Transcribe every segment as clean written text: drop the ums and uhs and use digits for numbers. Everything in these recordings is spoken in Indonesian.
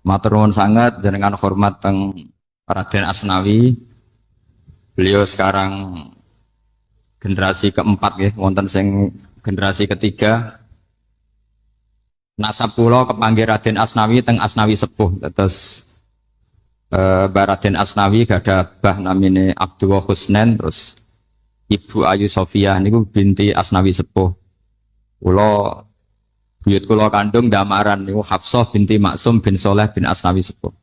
Matur nuwun sangat jenengan hormat teng Raden Asnawi. Beliau sekarang generasi keempat ya, wonten sing generasi ketiga. Nasab kula kepanggih Raden Asnawi teng Asnawi sepuh. Terus Mbak Raden Asnawi gada bah namine Abdullah Husnen, terus Ibu Ayu Sofia niku binti Asnawi sepuh. Kula buyut kula kandung damaran niku Hafsah binti Maksum bin Soleh bin Asnawi sepuh.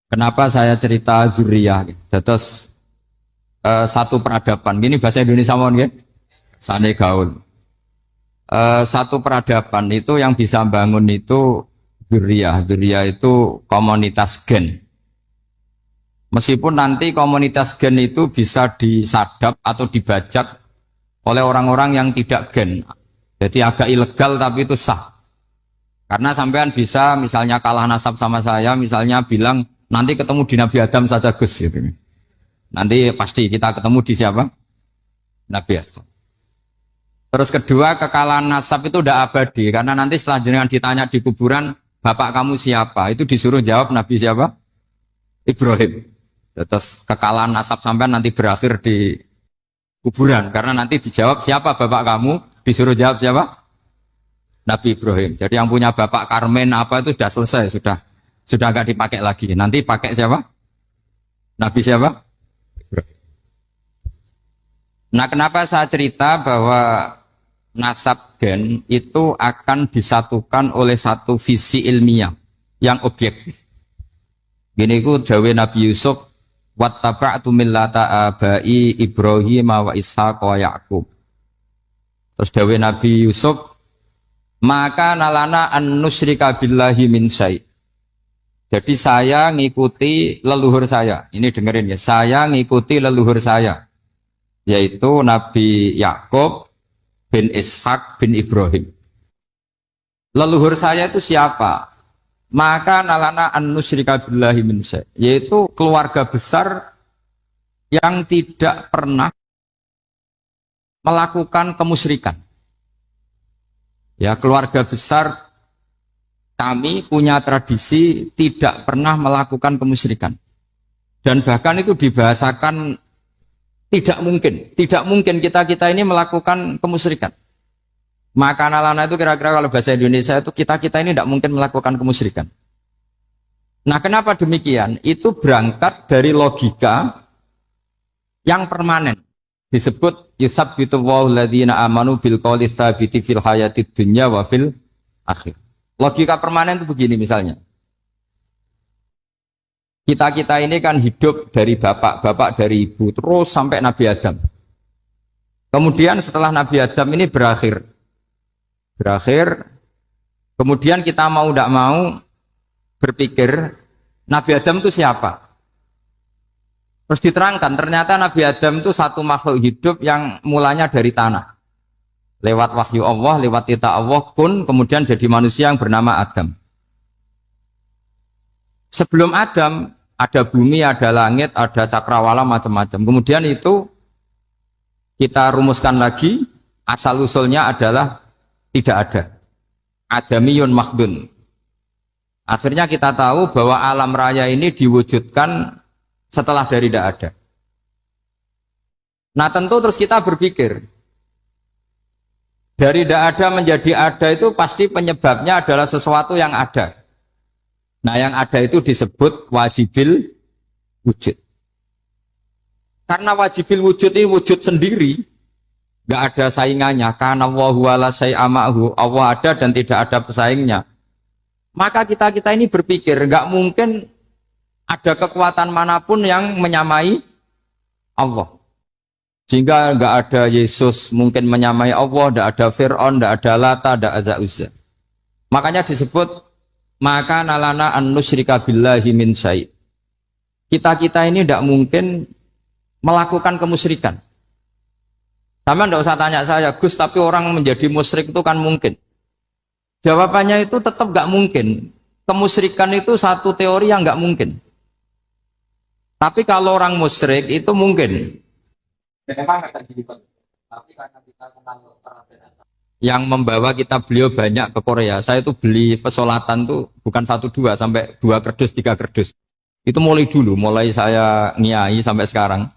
Kenapa saya cerita zuriyah? Terus satu peradaban. Gini bahasa Indonesia mohon ya. Sane gaul. Satu peradaban itu yang bisa bangun itu zuriyah. Zuriyah itu komunitas gen. Meskipun nanti komunitas gen itu bisa disadap atau dibajak oleh orang-orang yang tidak gen. Jadi agak ilegal tapi itu sah. Karena sampean bisa misalnya kalah nasab sama saya, misalnya bilang nanti ketemu di Nabi Adam saja Gus gitu. Nanti pasti kita ketemu di siapa? Nabi Adam. Terus kedua, kekalahan nasab itu udah abadi karena nanti setelah jenengan ditanya di kuburan, bapak kamu siapa? Itu disuruh jawab Nabi siapa? Ibrahim. Terus kekalahan nasab sampai nanti berakhir di kuburan karena nanti dijawab siapa bapak kamu? Disuruh jawab siapa? Nabi Ibrahim. Jadi yang punya bapak Karmen apa itu sudah selesai, sudah nggak dipakai lagi. Nanti pakai siapa? Nabi siapa? Nah, kenapa saya cerita bahwa nasab gen itu akan disatukan oleh satu visi ilmiah yang objektif. Gini ku dawe Nabi Yusuf, wattaba'tu millata abai Ibrahim wa Ishaq wa Yaqub. Terus dawe Nabi Yusuf, maka nalana an nusyrika billahi min syai'. Jadi saya ngikuti leluhur saya. Ini dengerin ya, saya ngikuti leluhur saya, yaitu Nabi Yakub bin Ishak bin Ibrahim. Leluhur saya itu siapa? Maka nalana an nusyrika billahi min syai', yaitu keluarga besar yang tidak pernah melakukan kemusyrikan. Ya, keluarga besar kami punya tradisi tidak pernah melakukan kemusyrikan. Dan bahkan itu dibahasakan tidak mungkin kita ini melakukan kemusyrikan. Maka nalana itu kira-kira kalau bahasa Indonesia itu kita ini tidak mungkin melakukan kemusyrikan. Nah, kenapa demikian? Itu berangkat dari logika yang permanen. Disebut yusabbitu Allahu alladziina aamanu bil qouli tsabiti fil hayatid dunya wa fil akhir. Logika permanen itu begini misalnya. Kita ini kan hidup dari bapak dari ibu terus sampai Nabi Adam. Kemudian setelah Nabi Adam ini berakhir. Kemudian kita mau tidak mau berpikir Nabi Adam itu siapa? Terus diterangkan ternyata Nabi Adam itu satu makhluk hidup yang mulanya dari tanah. Lewat wahyu Allah, lewat titah Allah kun, kemudian jadi manusia yang bernama Adam. Sebelum Adam, ada bumi, ada langit, ada cakrawala, macam-macam. Kemudian itu kita rumuskan lagi, asal-usulnya adalah tidak ada. Adamiyun makhdun. Akhirnya kita tahu bahwa alam raya ini diwujudkan setelah dari tidak ada. Nah, tentu terus kita berpikir, dari tidak ada menjadi ada itu pasti penyebabnya adalah sesuatu yang ada. Nah, yang ada itu disebut wajibil wujud. Karena wajibil wujud ini wujud sendiri, nggak ada saingannya. Karena Allahu wala syai'amahu, Allah ada dan tidak ada pesaingnya. Maka kita ini berpikir nggak mungkin ada kekuatan manapun yang menyamai Allah. Sehingga nggak ada Yesus mungkin menyamai Allah, nggak ada Fir'aun, nggak ada Lata, nggak ada Uzza. Makanya disebut maka nalana an nusyrika billahi min syai'. Kita ini tidak mungkin melakukan kemusyrikan. Sama nggak usah tanya saya, Gus, tapi orang menjadi musyrik itu kan mungkin. Jawabannya itu tetap nggak mungkin. Kemusyrikan itu satu teori yang nggak mungkin. Tapi kalau orang musyrik itu mungkin. Memang kata gitu, tapi karena kita kenal Raden Asnawi, yang membawa kitab beliau banyak ke Korea. Saya tuh beli pesolatan tuh bukan satu dua sampai 2 kardus 3 kardus. Itu mulai dulu, mulai saya ngiai sampai sekarang.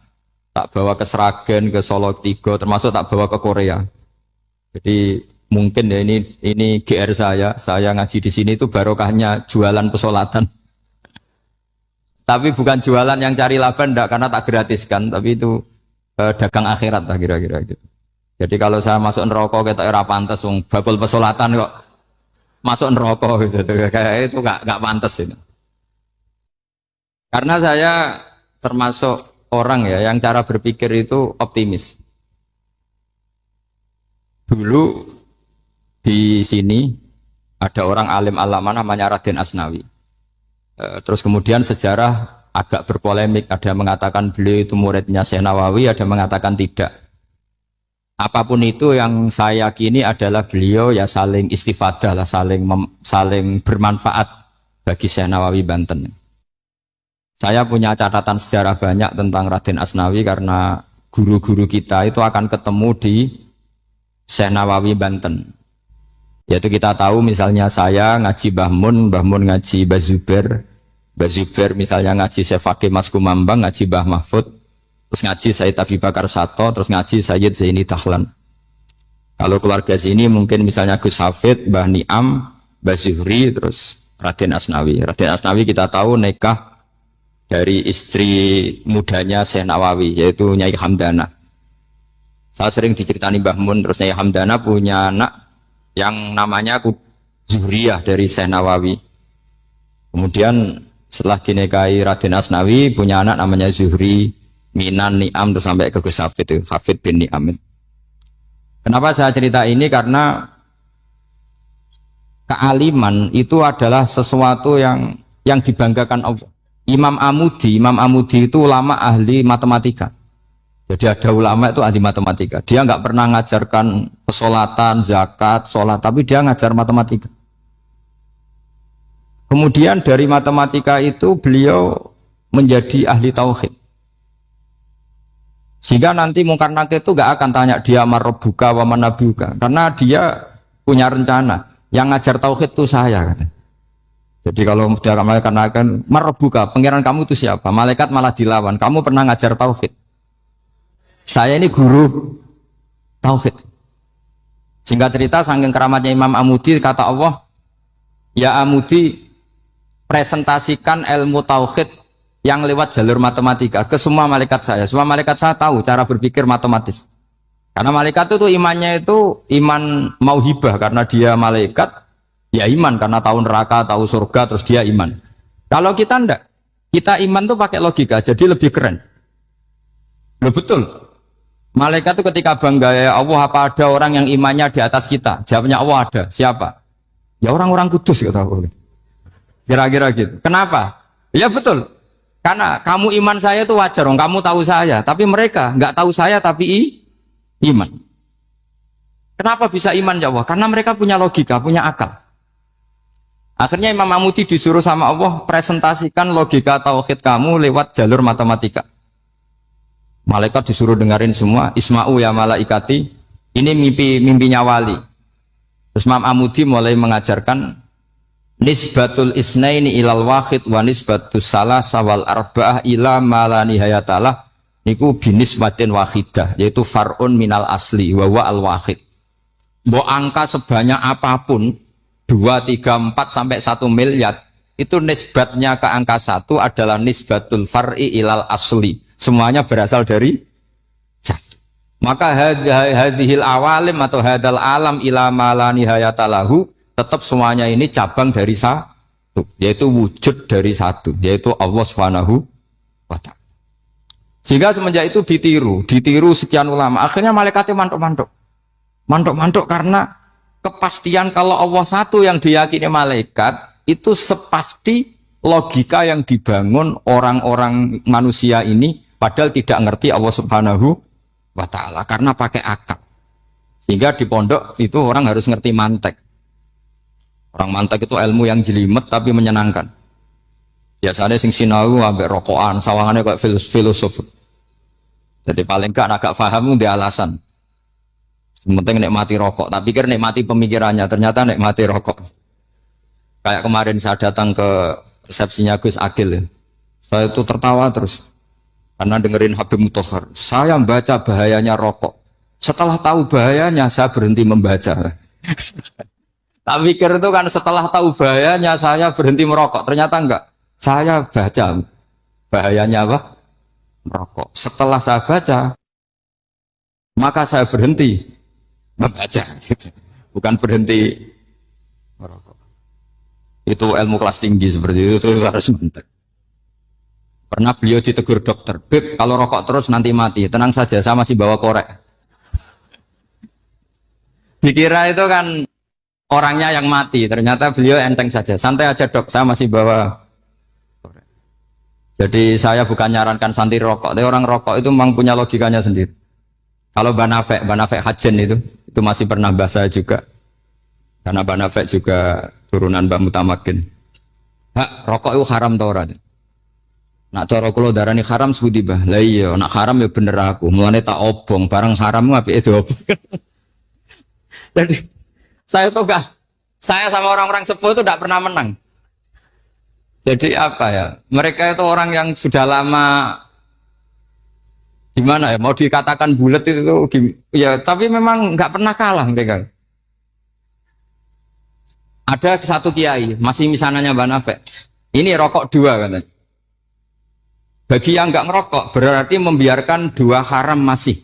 Tak bawa ke Sragen, ke Solo Tigo, termasuk tak bawa ke Korea. Jadi mungkin ya ini GR saya ngaji di sini itu barokahnya jualan pesolatan. Tapi bukan jualan yang cari laba enggak, karena tak gratiskan, tapi itu dagang akhirat lah kira-kira gitu. Jadi kalau saya masuk neraka kita era pantas wong bakul pesolatan kok masuk neraka gitu. Kayak itu enggak pantas itu. Karena saya termasuk orang ya yang cara berpikir itu optimis. Dulu di sini ada orang alim alama namanya Raden Asnawi. Terus kemudian sejarah agak berpolemik, ada yang mengatakan beliau itu muridnya Syekh Nawawi, ada yang mengatakan tidak. Apapun itu yang saya yakini adalah beliau ya saling istifadah lah, saling bermanfaat bagi Syekh Nawawi Banten. Saya punya catatan sejarah banyak tentang Raden Asnawi karena guru-guru kita itu akan ketemu di Syekh Nawawi Banten. Yaitu kita tahu misalnya saya ngaji Mbah Mun ngaji Mbah Zubair misalnya ngaji Syekh Fakih Mas Kumambang, ngaji Mbah Mahfud, terus ngaji Sayyid Abi Bakar Sato, terus ngaji Sayyid Zaini Dahlan. Kalau keluarga sini mungkin misalnya Gus Hafid, Mbah Niam, Mbah Zuhri, terus Raden Asnawi. Raden Asnawi kita tahu nikah dari istri mudanya Syekh Nawawi, yaitu Nyai Hamdana. Saya sering diceritani Mbah Mun, terus Nyai Hamdana punya anak yang namanya Zuhriyah dari Syekh Nawawi. Kemudian setelah dinikahi Raden Asnawi punya anak namanya Zuhri, Minan, Niam, terus sampai ke Gus Hafid itu, Hafid bin Niam. Kenapa saya cerita ini? Karena kealiman itu adalah sesuatu yang dibanggakan Allah. Imam Amudi itu ulama ahli matematika. Jadi ada ulama itu ahli matematika. Dia nggak pernah ngajarkan pesolatan, zakat, sholat, tapi dia ngajar matematika. Kemudian dari matematika itu beliau menjadi ahli tauhid. Sehingga nanti Mungkar Nakir itu nggak akan tanya dia marabbuka wa manabuka, karena dia punya rencana. Yang ngajar tauhid itu saya, kata. Jadi kalau dia akan marabbuka, pangeran kamu itu siapa? Malaikat malah dilawan. Kamu pernah ngajar tauhid? Saya ini guru tauhid. Singkat cerita, saking keramatnya Imam Amudi, kata Allah, ya Amudi, presentasikan ilmu tauhid yang lewat jalur matematika ke semua malaikat saya. Semua malaikat saya tahu cara berpikir matematis. Karena malaikat itu imannya itu iman mauhibah, karena dia malaikat, ya iman karena tahu neraka, tahu surga, terus dia iman. Kalau kita enggak, kita iman tuh pakai logika, jadi lebih keren. Loh betul. Malaikat itu ketika bangga, ya Allah, apa ada orang yang imannya di atas kita? Jawabnya Allah ada. Siapa? Ya orang-orang kudus, kata Allah. Kira-kira gitu. Kenapa? Ya betul. Karena kamu iman saya itu wajar, kamu tahu saya, tapi mereka nggak tahu saya tapi iman. Kenapa bisa iman ya Allah? Karena mereka punya logika, punya akal. Akhirnya Imam Amudi disuruh sama Allah presentasikan logika tauhid kamu lewat jalur matematika. Malaikat disuruh dengerin semua, Isma'u ya malaikati, ini mimpinya wali. Terus Imam Amudi mulai mengajarkan nisbatul isnaini ilal wahid wa nisbatus salasa wal arba'ah ila ma la nihayatalah niku binisbatin wahidah, yaitu far'un minal asli wa wa al wahid. Mbok angka sebanyak apapun 2, 3, 4 sampai 1 miliar itu nisbatnya ke angka 1 adalah nisbatul far'i ilal asli. Semuanya berasal dari 1. Maka hadhil awalim atau hadal alam ila ma la nihayatalahu, tetap semuanya ini cabang dari 1, yaitu wujud dari 1, yaitu Allah Subhanahu wa ta'ala. Sehingga semenjak itu ditiru sekian ulama. Akhirnya malaikatnya mantuk karena kepastian kalau Allah 1 yang diyakini malaikat itu sepasti logika yang dibangun orang-orang manusia ini, padahal tidak ngerti Allah Subhanahu wa ta'ala karena pakai akal. Sehingga di pondok itu orang harus ngerti mantek. Orang mantek itu ilmu yang jelimet tapi menyenangkan. Biasanya sing sinau ambek rokokan, sawangannya kayak filosof. Jadi paling gak agak paham dia alasan. Sementing nikmati rokok, tak pikir nikmati pemikirannya, ternyata nikmati rokok. Kayak kemarin saya datang ke resepsinya Gus Agil ya. Saya itu tertawa terus karena dengerin Habib Mutahar. Saya membaca bahayanya rokok. Setelah tahu bahayanya saya berhenti membaca. Tak pikir itu kan setelah tahu bahayanya saya berhenti merokok. Ternyata enggak. Saya baca bahayanya apa? Merokok. Setelah saya baca, maka saya berhenti membaca. Bukan berhenti merokok. Itu ilmu kelas tinggi seperti itu harus mantap. Pernah beliau ditegur dokter, Beb, kalau rokok terus nanti mati. Tenang saja, saya masih bawa korek. Dikira itu kan orangnya yang mati, ternyata beliau enteng saja. Santai aja dok, saya masih bawa korek. Jadi saya bukan nyarankan santai rokok, tapi orang rokok itu memang punya logikanya sendiri. Kalau Banafek Hajen itu masih pernah bahas saya juga. Karena Banafek juga turunan Mbah Mutamakin. Hak, rokok itu haram tau ora? Nak cara kula darani haram sebuti bah. Lah iya, nak haram ya bener aku. Mulane tak obong, barang haram apike diobong. Jadi saya tuh saya sama orang-orang sepuh itu tidak pernah menang. Jadi apa ya? Mereka itu orang yang sudah lama gimana ya? Mau dikatakan bulat itu ya, tapi memang nggak pernah kalah mereka. Ada satu kiai, masih misananya Banafek. Ini rokok 2 katanya. Bagi yang nggak ngerokok berarti membiarkan 2 haram masih.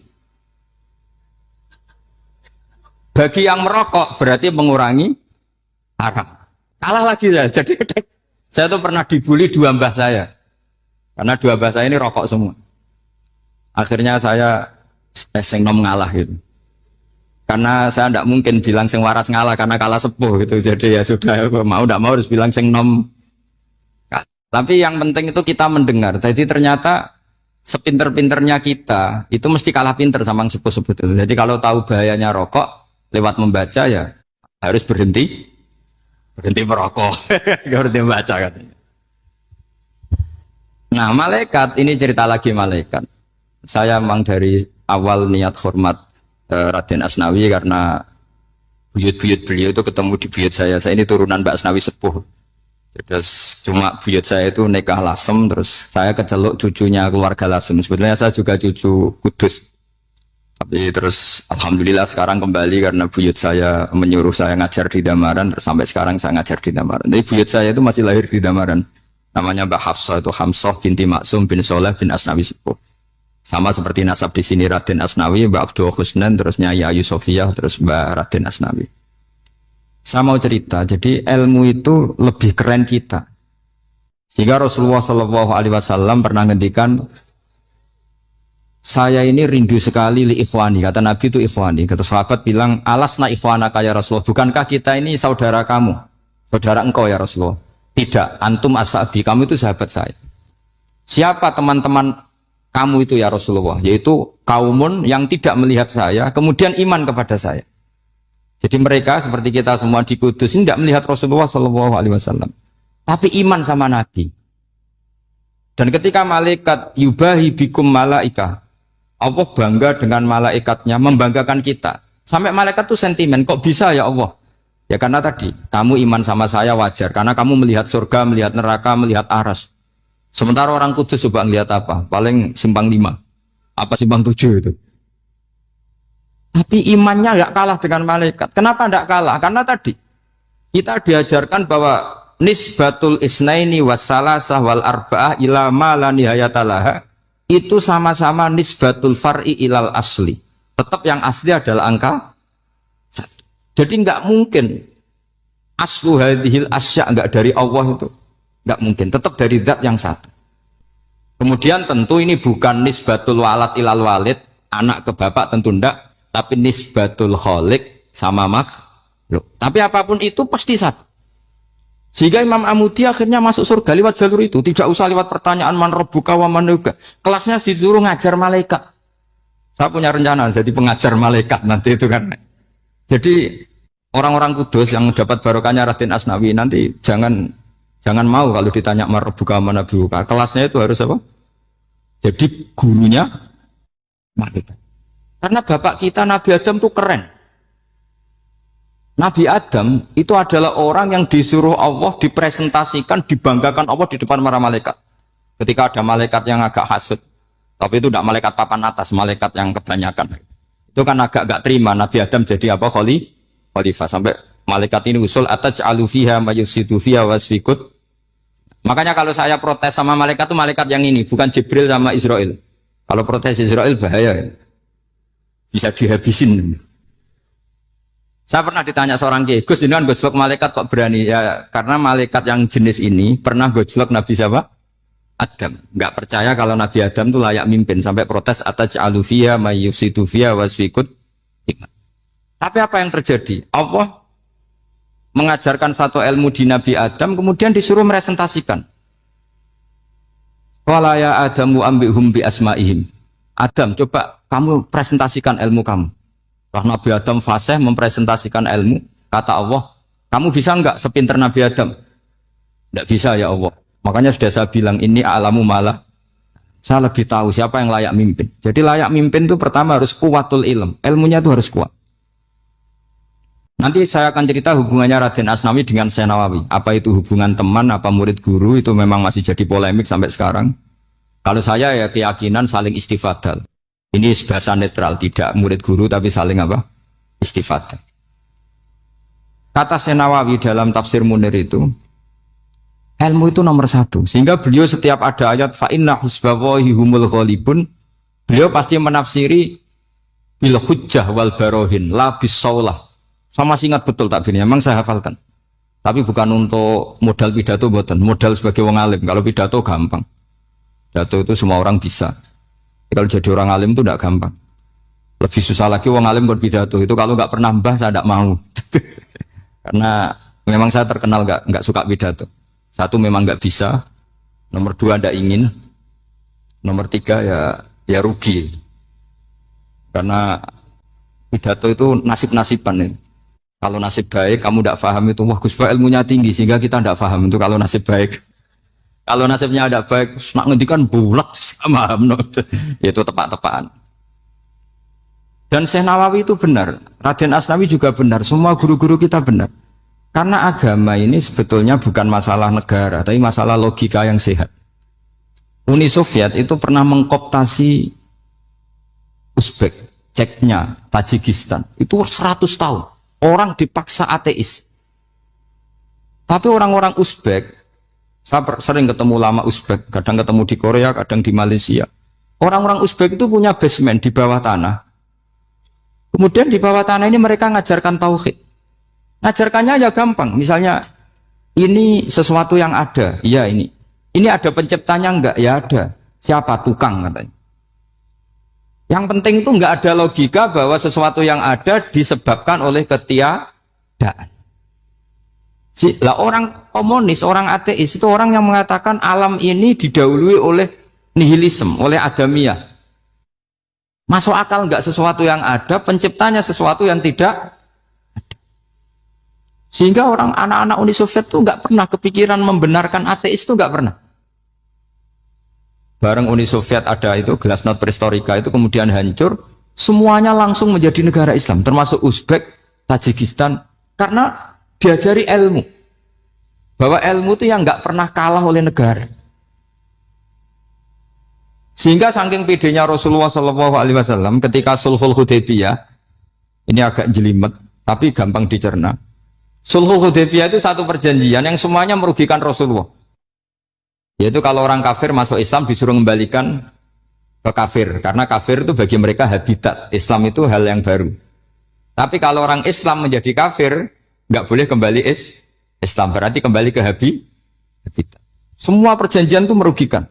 Bagi yang merokok berarti mengurangi haram. Kalah lagi ya. Jadi saya tuh pernah dibully 2 mbah saya. Karena 2 mbah saya ini rokok semua. Akhirnya saya sing nom ngalah gitu. Karena saya tidak mungkin bilang sing waras ngalah karena kalah sepuh gitu. Jadi ya sudah, mau tidak mau harus bilang sing nom. Tapi yang penting itu kita mendengar. Jadi ternyata sepinter-pinternya kita itu mesti kalah pinter sama yang sepuh-sepuh itu. Jadi kalau tahu bahayanya rokok lewat membaca ya harus berhenti merokok. Berhenti membaca katanya. Nah malaikat ini cerita lagi malaikat. Saya memang dari awal niat hormat Raden Asnawi karena buyut-buyut beliau itu ketemu di buyut saya. Saya ini turunan Mbak Asnawi sepuh. Terus cuma buyut saya itu nikah Lasem, terus saya keceluk cucunya keluarga Lasem. Sebetulnya saya juga cucu Kudus. Tapi terus alhamdulillah sekarang kembali karena buyut saya menyuruh saya ngajar di Damaran, terus sampai sekarang saya ngajar di Damaran. Tapi buyut saya itu masih lahir di Damaran. Namanya Mbak Hafsah, itu Hamsah binti Maksum bin Soleh bin Asnawi sepuh. Sama seperti nasab di sini Raden Asnawi, Mbak Abdul Husnan, terus Nyai Ayu Sofiyah, terus Mbak Raden Asnawi. Saya mau cerita, jadi ilmu itu lebih keren kita. Sehingga Rasulullah SAW pernah ngendikan, saya ini rindu sekali li ikhwani. Kata Nabi itu ikhwani. Kata sahabat bilang, alasna ikhwanaka ya Rasulullah. Bukankah kita ini saudara kamu? Saudara engkau ya Rasulullah. Tidak, antum ashabi, kamu itu sahabat saya. Siapa teman-teman kamu itu ya Rasulullah? Yaitu kaumun yang tidak melihat saya, kemudian iman kepada saya. Jadi mereka seperti kita semua di Kudus ini tidak melihat Rasulullah SAW, tapi iman sama Nabi. Dan ketika malaikat yubahi bikum malaika, Allah bangga dengan malaikatnya, membanggakan kita. Sampai malaikat tuh sentimen, kok bisa ya Allah? Ya karena tadi, kamu iman sama saya wajar, karena kamu melihat surga, melihat neraka, melihat aras. Sementara orang Kudus coba ngelihat apa? Paling simpang 5, apa simpang 7 itu. Tapi imannya nggak kalah dengan malaikat. Kenapa nggak kalah? Karena tadi kita diajarkan bahwa nisbatul isnaini wassalasah wal arba'ah ila ma la nihayatalaha itu sama-sama nisbatul far'i ilal asli. Tetap yang asli adalah angka 1. Jadi nggak mungkin aslu hadhil asya nggak dari Allah itu, nggak mungkin. Tetap dari zat yang 1. Kemudian tentu ini bukan nisbatul walad ilal walid, anak ke bapak tentu enggak. Tapi nisbatul khaliq sama makhluk. Tapi apapun itu pasti 1. Sehingga Imam Amudi akhirnya masuk surga lewat jalur itu. Tidak usah lewat pertanyaan man rabbuka wa man nuka. Kelasnya disuruh ngajar malaikat. Saya punya rencana jadi pengajar malaikat nanti itu kan. Jadi orang-orang Kudus yang dapat barokahnya Raden Asnawi nanti jangan mau kalau ditanya man rabbuka wa man nuka. Kelasnya itu harus apa? Jadi gurunya malaikat. Karena bapak kita Nabi Adam tuh keren. Nabi Adam itu adalah orang yang disuruh Allah dipresentasikan, dibanggakan Allah di depan para malaikat. Ketika ada malaikat yang agak hasut, tapi itu tidak malaikat papan atas, malaikat yang kebanyakan. Itu kan agak gak terima Nabi Adam jadi apa? Khalifah. Sampai malaikat ini usul ataj'alu fiha mayusidu fiha wasfikut. Makanya kalau saya protes sama malaikat itu malaikat yang ini, bukan Jibril sama Israel. Kalau protes Israel bahaya, bisa dihabisin. Saya pernah ditanya seorang kiai, Gus jenengan gojlok malaikat kok berani? Ya karena malaikat yang jenis ini pernah gojlok Nabi siapa? Adam. Enggak percaya kalau Nabi Adam itu layak mimpin sampai protes ataj'alu fiha mayusidu fiha wasfikut. Tapi apa yang terjadi? Allah mengajarkan satu ilmu di Nabi Adam, kemudian disuruh meresentasikan. Qala ya Adamu ambihum bi asma'ihim. Adam, coba kamu presentasikan ilmu kamu. Nabi Adam fasih mempresentasikan ilmu, kata Allah, kamu bisa enggak sepinter Nabi Adam? Enggak bisa ya Allah. Makanya sudah saya bilang ini alamu malah. Saya lebih tahu siapa yang layak mimpin. Jadi layak mimpin itu pertama harus kuwatul ilm. Ilmunya itu harus kuat. Nanti saya akan cerita hubungannya Raden Asnawi dengan Syekh Nawawi. Apa itu hubungan teman, apa murid guru, itu memang masih jadi polemik sampai sekarang. Kalau saya ya keyakinan saling istifadal. Ini bahasa netral, tidak murid guru tapi saling apa? Istifadah. Kata Syekh Nawawi dalam tafsir Munir itu, ilmu itu nomor satu. Sehingga beliau setiap ada ayat fa inna hizballahi humul ghalibun, beliau pasti menafsiri bil hujjah wal barohin la bisaulah. Saya masih ingat betul takbirnya, memang saya hafalkan. Tapi bukan untuk modal pidato, buatan modal sebagai wong alim. Kalau pidato gampang, pidato itu semua orang bisa. Kalau jadi orang alim itu tidak gampang. Lebih susah lagi wong alim buat pidato. Itu kalau nggak pernah mbah saya tidak mau. Karena memang saya terkenal nggak suka pidato. Satu memang nggak bisa. Nomor dua tidak ingin. Nomor tiga ya rugi. Karena pidato itu nasib-nasiban ya. Kalau nasib baik kamu tidak paham itu, wah Gus Ba ilmunya tinggi sehingga kita tidak paham itu kalau nasib baik. Kalau nasibnya ada baik, nak ngendikan bulat sama itu tepak-tepakan. Dan Syekh Nawawi itu benar, Raden Asnawi juga benar, semua guru-guru kita benar. Karena agama ini sebetulnya bukan masalah negara, tapi masalah logika yang sehat. Uni Soviet itu pernah mengkooptasi Uzbek, Ceknya, Tajikistan. Itu 100 tahun. Orang dipaksa ateis. Tapi orang-orang Uzbek, saya sering ketemu lama Uzbek, kadang ketemu di Korea, kadang di Malaysia. Orang-orang Uzbek itu punya basement di bawah tanah. Kemudian di bawah tanah ini mereka ngajarkan tauhid. Ngajarkannya ya gampang. Misalnya, ini sesuatu yang ada. Iya ini. Ini ada penciptanya enggak? Ya ada. Siapa? Tukang katanya. Yang penting itu enggak ada logika bahwa sesuatu yang ada disebabkan oleh ketiadaan. Lah orang komunis, orang ateis itu orang yang mengatakan alam ini didahului oleh nihilisme, oleh adamiyah. Masuk akal enggak sesuatu yang ada, penciptanya sesuatu yang tidak ada. Sehingga orang anak-anak Uni Soviet itu enggak pernah kepikiran membenarkan ateis itu enggak pernah. Bareng Uni Soviet ada itu Glasnost Perestroika itu kemudian hancur, semuanya langsung menjadi negara Islam, termasuk Uzbek, Tajikistan, karena diajari ilmu. Bahwa ilmu itu yang nggak pernah kalah oleh negara. Sehingga saking pedenya Rasulullah SAW ketika Sulhul Hudaybiyah, ini agak jelimet, tapi gampang dicerna. Sulhul Hudaybiyah itu satu perjanjian yang semuanya merugikan Rasulullah. Yaitu kalau orang kafir masuk Islam disuruh kembalikan ke kafir, karena kafir itu bagi mereka habitat. Islam itu hal yang baru. Tapi kalau orang Islam menjadi kafir, nggak boleh kembali Islam, berarti kembali ke habitat. Semua perjanjian itu merugikan.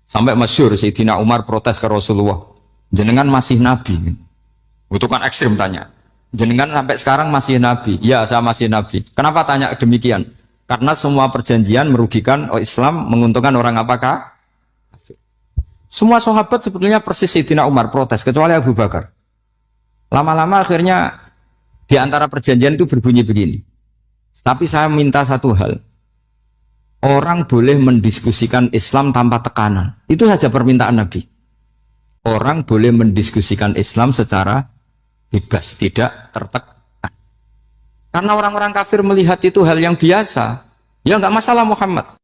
Sampai masyhur Sayyidina Umar protes ke Rasulullah, jenengan masih nabi. Itu kan ekstrim tanya. Jenengan sampai sekarang masih nabi? Ya, saya masih nabi. Kenapa tanya demikian? Karena semua perjanjian merugikan Islam, menguntungkan orang apakah? Semua sahabat sebetulnya persis Sayyidina Umar protes, kecuali Abu Bakar. Lama-lama akhirnya di antara perjanjian itu berbunyi begini. Tapi saya minta satu hal. Orang boleh mendiskusikan Islam tanpa tekanan. Itu saja permintaan Nabi. orang boleh mendiskusikan Islam secara bebas, tidak tertekan. Karena orang-orang kafir melihat itu hal yang biasa. Ya nggak masalah Muhammad.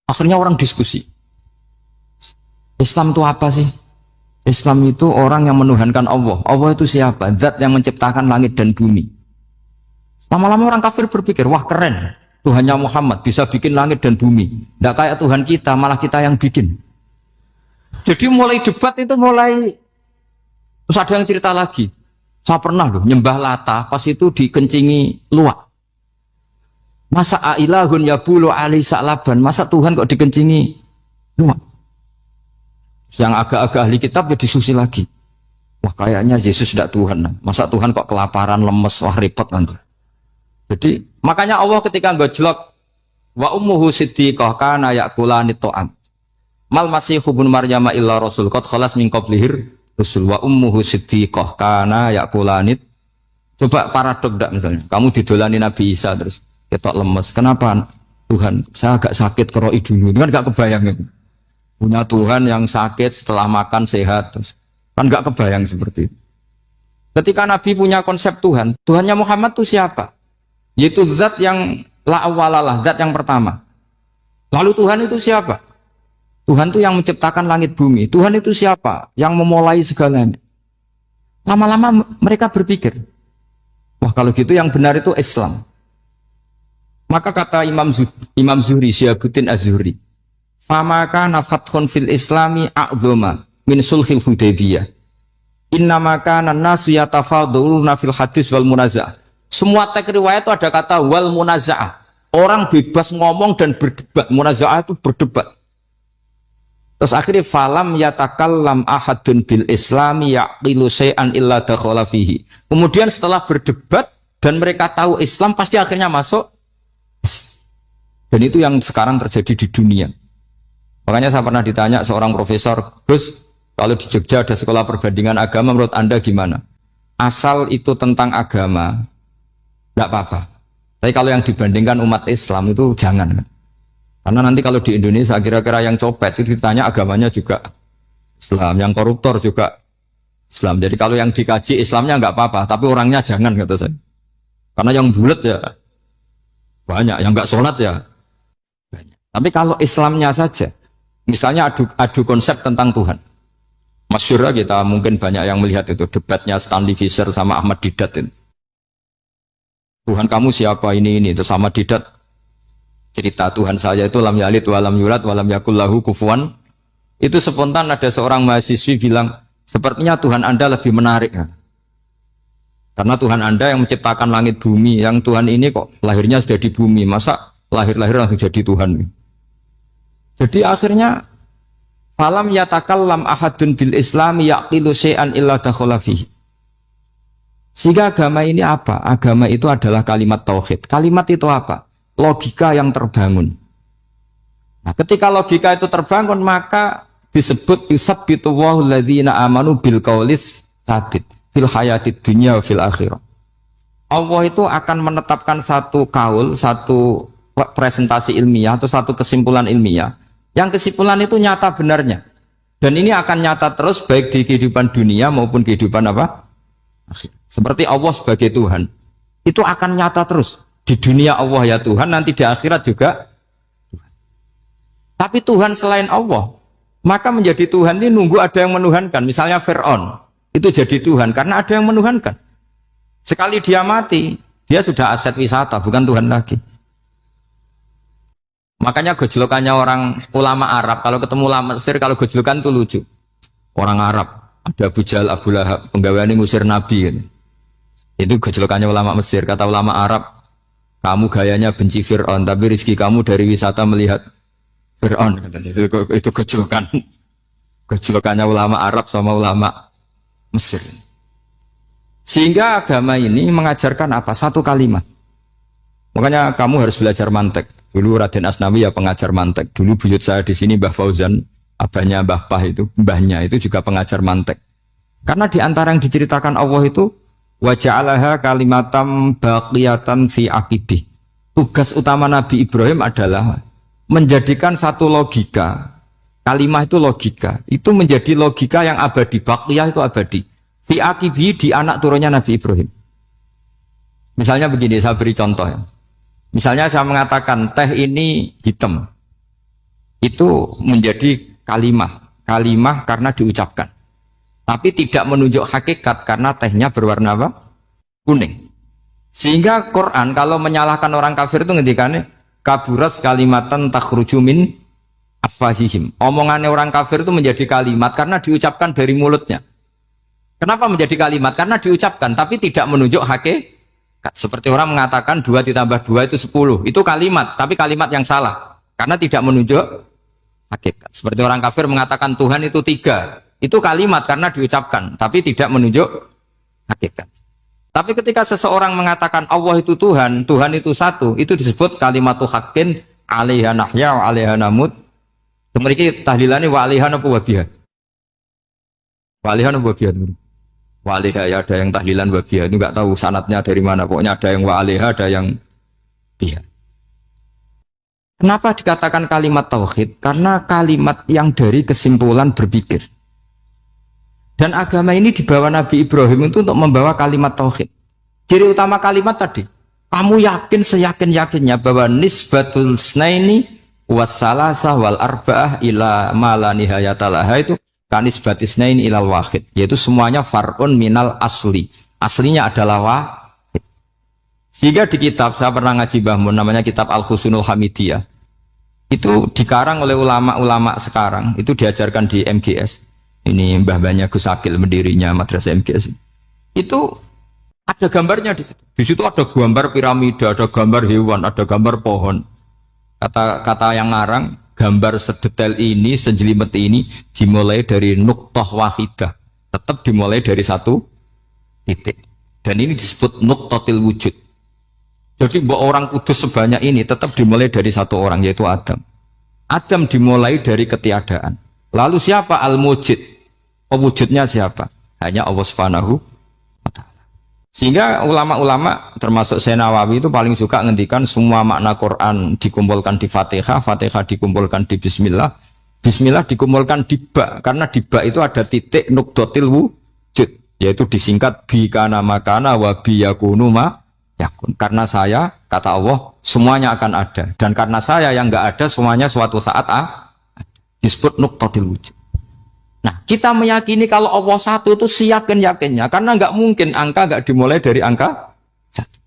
Akhirnya orang diskusi. Islam itu apa sih? Islam itu orang yang menuhankan Allah. Allah itu siapa? Zat yang menciptakan langit dan bumi. Lama-lama orang kafir berpikir, wah keren. Tuhannya Muhammad bisa bikin langit dan bumi. Nggak kayak Tuhan kita, malah kita yang bikin. Jadi mulai debat itu mulai. Terus ada yang cerita lagi. Saya pernah loh nyembah Lata, pas itu dikencingi luwak. Masa ailahun ya bulu ali sa'laban, masa Tuhan kok dikencingi luwak? Yang agak-agak ahli kitab ya diskusi lagi. Wah kayaknya Yesus tidak Tuhan. Masa Tuhan kok kelaparan, lemes, wah repot nanti. Jadi makanya Allah ketika gojlok wa ummuhu siddiqah kana ya'kulani ta'am. Mal masih ibnu Maryam illa rasul qad khalas min qablihir rusul wa ummuhu siddiqah kana ya'kulani. Coba paradok enggak misalnya. Kamu didolani Nabi Isa terus ketok lemes. Kenapa Tuhan? Saya agak sakit keroi dulu. Kan enggak kebayang ya. Punya Tuhan yang sakit setelah makan sehat terus. Kan enggak kebayang seperti itu. Ketika Nabi punya konsep Tuhan, Tuhannya Muhammad itu siapa? Yaitu zat yang la awalalah, zat yang pertama. Lalu Tuhan itu siapa? Tuhan itu yang menciptakan langit bumi. Tuhan itu siapa? Yang memulai segalanya. Lama-lama mereka berpikir, wah kalau gitu yang benar itu Islam. Maka kata Imam Zuhri, Syihabuddin Az-Zuhri, famaka nafathun fil islami a'zoma min sulhil Hudaybiyah. Innama kana nasu yatafaduluna fil hadis wal munaza'ah. Semua teks riwayat itu ada kata wal munaza'ah. Orang bebas ngomong dan berdebat. Munaza'ah itu berdebat. Terus akhirnya falam yatakallam ahadun bil islami yaqilu syai'an illa dakhala fihi. Kemudian setelah berdebat dan mereka tahu Islam pasti akhirnya masuk. Dan itu yang sekarang terjadi di dunia. Makanya saya pernah ditanya seorang profesor, Gus, kalau di Jogja ada sekolah perbandingan agama, menurut Anda gimana? Asal itu tentang agama, tidak apa-apa. Tapi kalau yang dibandingkan umat Islam itu jangan. Karena nanti kalau di Indonesia kira-kira yang copet itu ditanya agamanya juga Islam, yang koruptor juga Islam. Jadi kalau yang dikaji Islamnya nggak apa-apa, tapi orangnya jangan kata saya. Karena yang bulat ya banyak, yang nggak sholat ya banyak. Tapi kalau Islamnya saja, misalnya adu konsep tentang Tuhan. Masyhur kita mungkin banyak yang melihat itu debatnya Stanley Fischer sama Ahmad Didat itu. Tuhan kamu siapa ini itu sama Didat cerita Tuhan saya itu lam yalid walam yulad walam yakul lahu kufuwan. Itu spontan ada seorang mahasiswi bilang sepertinya Tuhan Anda lebih menarik kan? Karena Tuhan Anda yang menciptakan langit bumi, yang Tuhan ini kok lahirnya sudah di bumi, masa lahir-lahir langsung jadi Tuhan. Jadi akhirnya falam yatakallam ahadun bil islami yaqilu syai'an illa dakhala fihi. Sehingga agama ini apa? Agama itu adalah kalimat tauhid. Kalimat itu apa? Logika yang terbangun. Nah, ketika logika itu terbangun, maka disebut yusabbitu Allahu alladzina amanu bil qaulis tsabit fil hayatid dunya wa fil akhirah. Allah itu akan menetapkan satu kaul, satu presentasi ilmiah atau satu kesimpulan ilmiah. Yang kesimpulan itu nyata benarnya. Dan ini akan nyata terus baik di kehidupan dunia maupun kehidupan apa? Seperti Allah sebagai Tuhan. Itu akan nyata terus. Di dunia Allah ya Tuhan, nanti di akhirat juga Tuhan. Tapi Tuhan selain Allah, maka menjadi Tuhan ini nunggu ada yang menuhankan. Misalnya Fir'aun, itu jadi Tuhan karena ada yang menuhankan. Sekali dia mati, dia sudah aset wisata, bukan Tuhan lagi. Makanya gejolokannya orang ulama Arab, kalau ketemu ulama Mesir, kalau gejolokan itu lucu. Orang Arab, ada Abu Jahal, Abu Lahab, penggaweane ngusir Nabi gitu. Itu gejolokannya ulama Mesir. Kata ulama Arab, kamu gayanya benci Fir'aun, tapi rizki kamu dari wisata melihat Fir'aun. Itu gejolokan. Gejolokannya ulama Arab sama ulama Mesir. Sehingga agama ini mengajarkan apa? Satu kalimat. Makanya kamu harus belajar mantek. Dulu Raden Asnawi ya pengajar mantek. Dulu buyut saya di sini Mbah Fauzan, abahnya Mbah Pah itu, mbahnya itu juga pengajar mantek. Karena di antara yang diceritakan Allah itu wa ja'alaha kalimatam baqiyatan fi aqibih. Tugas utama Nabi Ibrahim adalah menjadikan satu logika Kalimah itu logika. Itu menjadi logika yang abadi. Baqiyah itu abadi. Fi aqibi di anak turunnya Nabi Ibrahim. Misalnya begini, saya beri contoh ya. Misalnya saya mengatakan teh ini hitam. Itu menjadi kalimah. Kalimah karena diucapkan. Tapi tidak menunjuk hakikat karena tehnya berwarna apa? Kuning. Sehingga Quran kalau menyalahkan orang kafir itu ngendikannya kaburas kalimatan takhruju min afwahihim. Omongannya orang kafir itu menjadi kalimat karena diucapkan dari mulutnya. Kenapa menjadi kalimat? Karena diucapkan tapi tidak menunjuk hakikat. Seperti orang mengatakan 2 ditambah 2 itu 10. Itu kalimat, tapi kalimat yang salah. Karena tidak menunjuk hakikat. Seperti orang kafir mengatakan Tuhan itu 3. Itu kalimat karena diucapkan, tapi tidak menunjuk hakikat. Tapi ketika seseorang mengatakan Allah itu Tuhan, Tuhan itu satu, itu disebut kalimatu haqqin 'alaiha nahya wa 'alaiha namut. Kemudian tahlilane wa 'alaiha apa wa biha? Wa 'alaiha apa wa biha? Wa 'alaiha ya ada yang tahlilan wa biha, itu enggak tahu sanadnya dari mana. Pokoknya ada yang wa 'alaiha, ada yang biha. Kenapa dikatakan kalimat tauhid? Karena kalimat yang dari kesimpulan berpikir. Dan agama ini dibawa Nabi Ibrahim itu untuk membawa kalimat tauhid. Ciri utama kalimat tadi, kamu yakin seyakin-yakinnya bahwa nisbatul snaini wassalasah wal arba'ah ila ma la nihayatalaha itu kanisbatis snaini ilal wahid, yaitu semuanya far'un minal asli. Aslinya adalah wahid. Sehingga di kitab, saya pernah ngaji Mbah Mun, namanya kitab Al-Husunul Hamidiyah. Itu dikarang oleh ulama-ulama sekarang, itu diajarkan di MGS. Ini mbah-mbahnya Gus Akil, pendirinya Madrasah MGS. Itu ada gambarnya di situ. Di situ ada gambar piramida, ada gambar hewan, ada gambar pohon. Kata yang ngarang, gambar sedetail ini, sejelimet ini dimulai dari nuqtah wahidah. Tetap dimulai dari satu titik. Dan ini disebut nuqtatil wujud. Jadi orang kudus sebanyak ini tetap dimulai dari satu orang, yaitu Adam. Adam dimulai dari ketiadaan. Lalu siapa al-mujid? Wujudnya siapa? Hanya Allah Subhanahu wa ta'ala. Sehingga ulama-ulama termasuk Syekh Nawawi itu paling suka ngendikan semua makna Quran dikumpulkan di Fatihah, Fatihah dikumpulkan di Bismillah, Bismillah dikumpulkan di Ba, karena di Ba itu ada titik nuqtatil wujud, yaitu disingkat bi kana makana wa bi yakunu ma yakun. Karena saya, kata Allah, semuanya akan ada, dan karena saya yang enggak ada, semuanya suatu saat disebut nuqtatil wujud. Nah, kita meyakini kalau Allah satu itu seyakin-yakinnya, karena nggak mungkin angka nggak dimulai dari angka satu.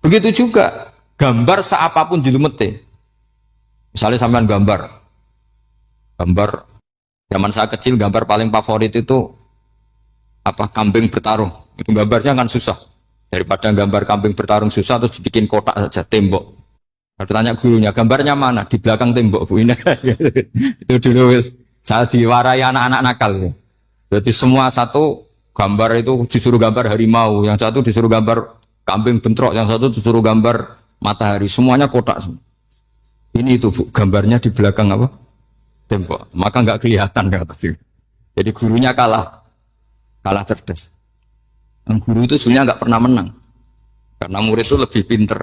Begitu juga gambar seapapun julumete. Misalnya sampean gambar zaman saya kecil, gambar paling favorit itu apa? Kambing bertarung. Itu gambarnya kan susah. Daripada gambar kambing bertarung susah terus dibikin kotak saja, tembok. Kalau tanya gurunya, gambarnya mana? Di belakang tembok, Bu. Ini itu dulu saya diwarai anak-anak nakal ya. Berarti semua satu gambar itu disuruh gambar harimau, yang satu disuruh gambar kambing bentrok, yang satu disuruh gambar matahari, semuanya kotak semua. Ini itu Bu, gambarnya di belakang apa? Tembok. Maka nggak kelihatan kata sih. Jadi gurunya kalah cerdas. Dan guru itu sebenarnya nggak pernah menang, karena murid itu lebih pinter.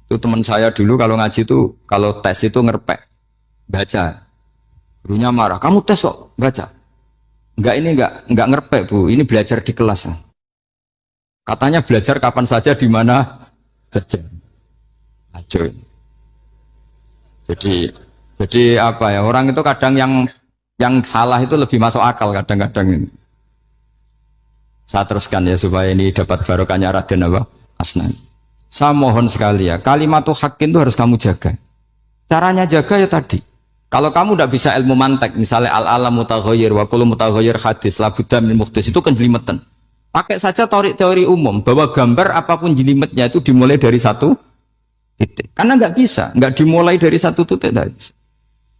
Itu teman saya dulu kalau ngaji itu kalau tes itu ngerpek baca. Gurunya marah, kamu tes kok baca? Enggak ngerpek Bu, ini belajar di kelas. Katanya belajar kapan saja, di mana saja. Acuh. Jadi apa ya, orang itu kadang yang salah itu lebih masuk akal kadang-kadang ini. Saya teruskan ya supaya ini dapat barokahnya Raden apa? Asnan. Saya mohon sekali ya, kalimat haqqin itu harus kamu jaga. Caranya jaga ya tadi. Kalau kamu tidak bisa ilmu mantek, misalnya al-alam mutaghayyir wa kullu mutaghayyir hadis la budda min muhdits, itu kan jelimetan. Pakai saja teori umum bahwa gambar apapun jelimetnya itu dimulai dari satu titik. Karena nggak bisa, nggak dimulai dari satu titik, tidak bisa.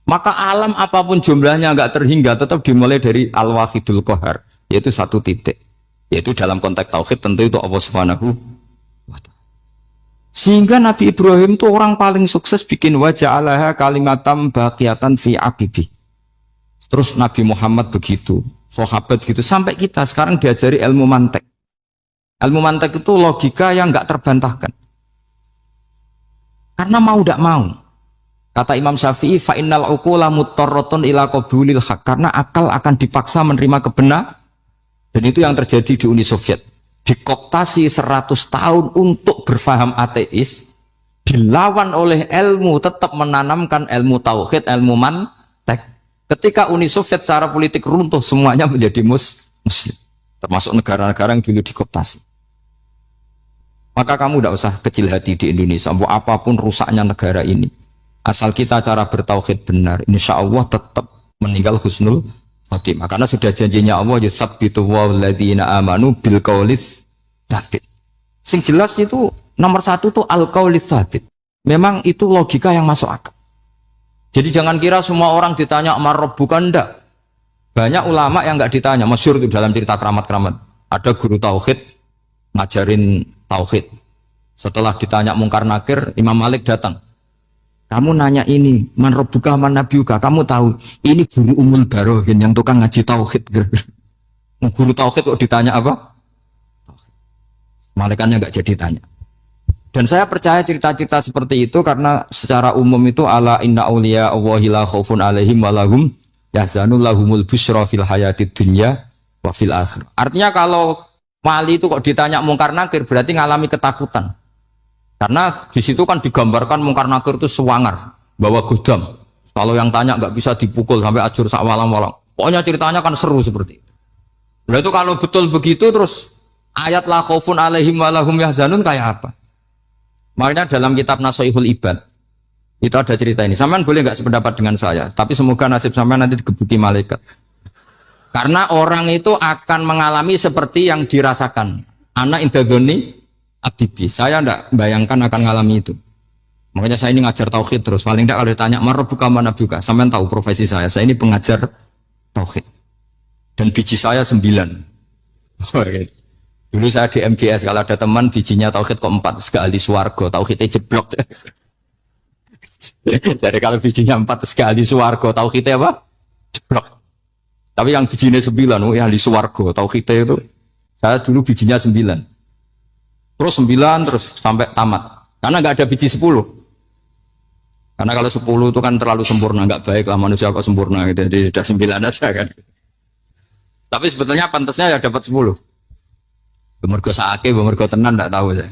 Maka alam apapun jumlahnya nggak terhingga, tetap dimulai dari al-wahidul qahar, yaitu satu titik. Yaitu dalam konteks tauhid tentu itu Allah Subhanahu wa ta'ala. Sehingga Nabi Ibrahim itu orang paling sukses bikin waja'alaha kalimatam baqiyatan fi aqibi. Terus Nabi Muhammad begitu, sahabat gitu, sampai kita sekarang diajari ilmu mantek. Ilmu mantek itu logika yang nggak terbantahkan. Karena mau tidak mau. Kata Imam Syafi'i, fa innal uqula muttarratun ila qabulil haq, karena akal akan dipaksa menerima kebenaran. Dan itu yang terjadi di Uni Soviet. Dikooptasi 100 tahun untuk berfaham ateis, dilawan oleh ilmu, tetap menanamkan ilmu tauhid, ilmu mantek. Ketika Uni Soviet secara politik runtuh, semuanya menjadi muslim, termasuk negara-negara yang dulu dikooptasi. Maka kamu tidak usah kecil hati di Indonesia, apapun rusaknya negara ini, asal kita cara bertauhid benar, insya Allah tetap meninggal husnul khotimah. Karena sudah janjinya Allah, yusabbitu walladzina amanu bil qaulits tsabit. Sing jelas itu nomor satu tuh al qaulits tsabit. Memang itu logika yang masuk akal. Jadi jangan kira semua orang ditanya amar rabbuka, enggak. Banyak ulama yang enggak ditanya, masyhur itu dalam cerita keramat-keramat. Ada guru tauhid ngajarin tauhid. Setelah ditanya mungkar nakir, Imam Malik datang. Kamu nanya ini, man rabbuka man nabiyuka, kamu tahu ini guru Umul Barohin yang tukang ngaji tauhid. Guru tauhid kok ditanya apa? Malaikatnya enggak jadi tanya. Dan saya percaya cerita-cerita seperti itu karena secara umum itu ala inna auliya Allahi la khaufun alaihim walahum yahzanun lahumul busyra fil hayatid dunya wa fil akhir. Artinya kalau wali itu kok ditanya mungkar nakir berarti ngalami ketakutan. Karena di situ kan digambarkan mungkar nakir itu sewangar, bawa godam. Kalau yang tanya nggak bisa dipukul sampai ajur sak walang-walang. Pokoknya ceritanya kan seru seperti itu. Nah itu kalau betul begitu terus ayat la khaufun alaihim walahum yahzanun kayak apa? Makanya dalam kitab Nasoihul Ibad itu ada cerita ini. Sampean boleh nggak sependapat dengan saya, tapi semoga nasib sampean nanti digebuki malaikat. Karena orang itu akan mengalami seperti yang dirasakan. Anak indadoni abdibi. Saya ndak bayangkan akan mengalami itu. Makanya saya ini ngajar tauhid terus. Paling tidak kalau ditanya marabbuka manabuka, sampean tahu profesi saya. Saya ini pengajar tauhid. Dan biji saya 9. Dulu saya di MGS, kalau ada teman bijinya tauhid kok 4, sekali swarga, tauhidnya jeblok. Jadi kalau bijinya 4 sekali swarga, tauhidnya apa? Jeblok. Tapi yang bijinya 9, ya ahli swarga, tauhidnya itu, saya dulu bijinya 9. Terus 9 terus sampai tamat. Karena nggak ada biji 10. Karena kalau 10 itu kan terlalu sempurna, nggak baik lah manusia kok sempurna gitu. Jadi udah 9 aja kan. Tapi sebetulnya pantasnya ya dapat 10. Bemergo saake, bemergo tenan, tidak tahu saya.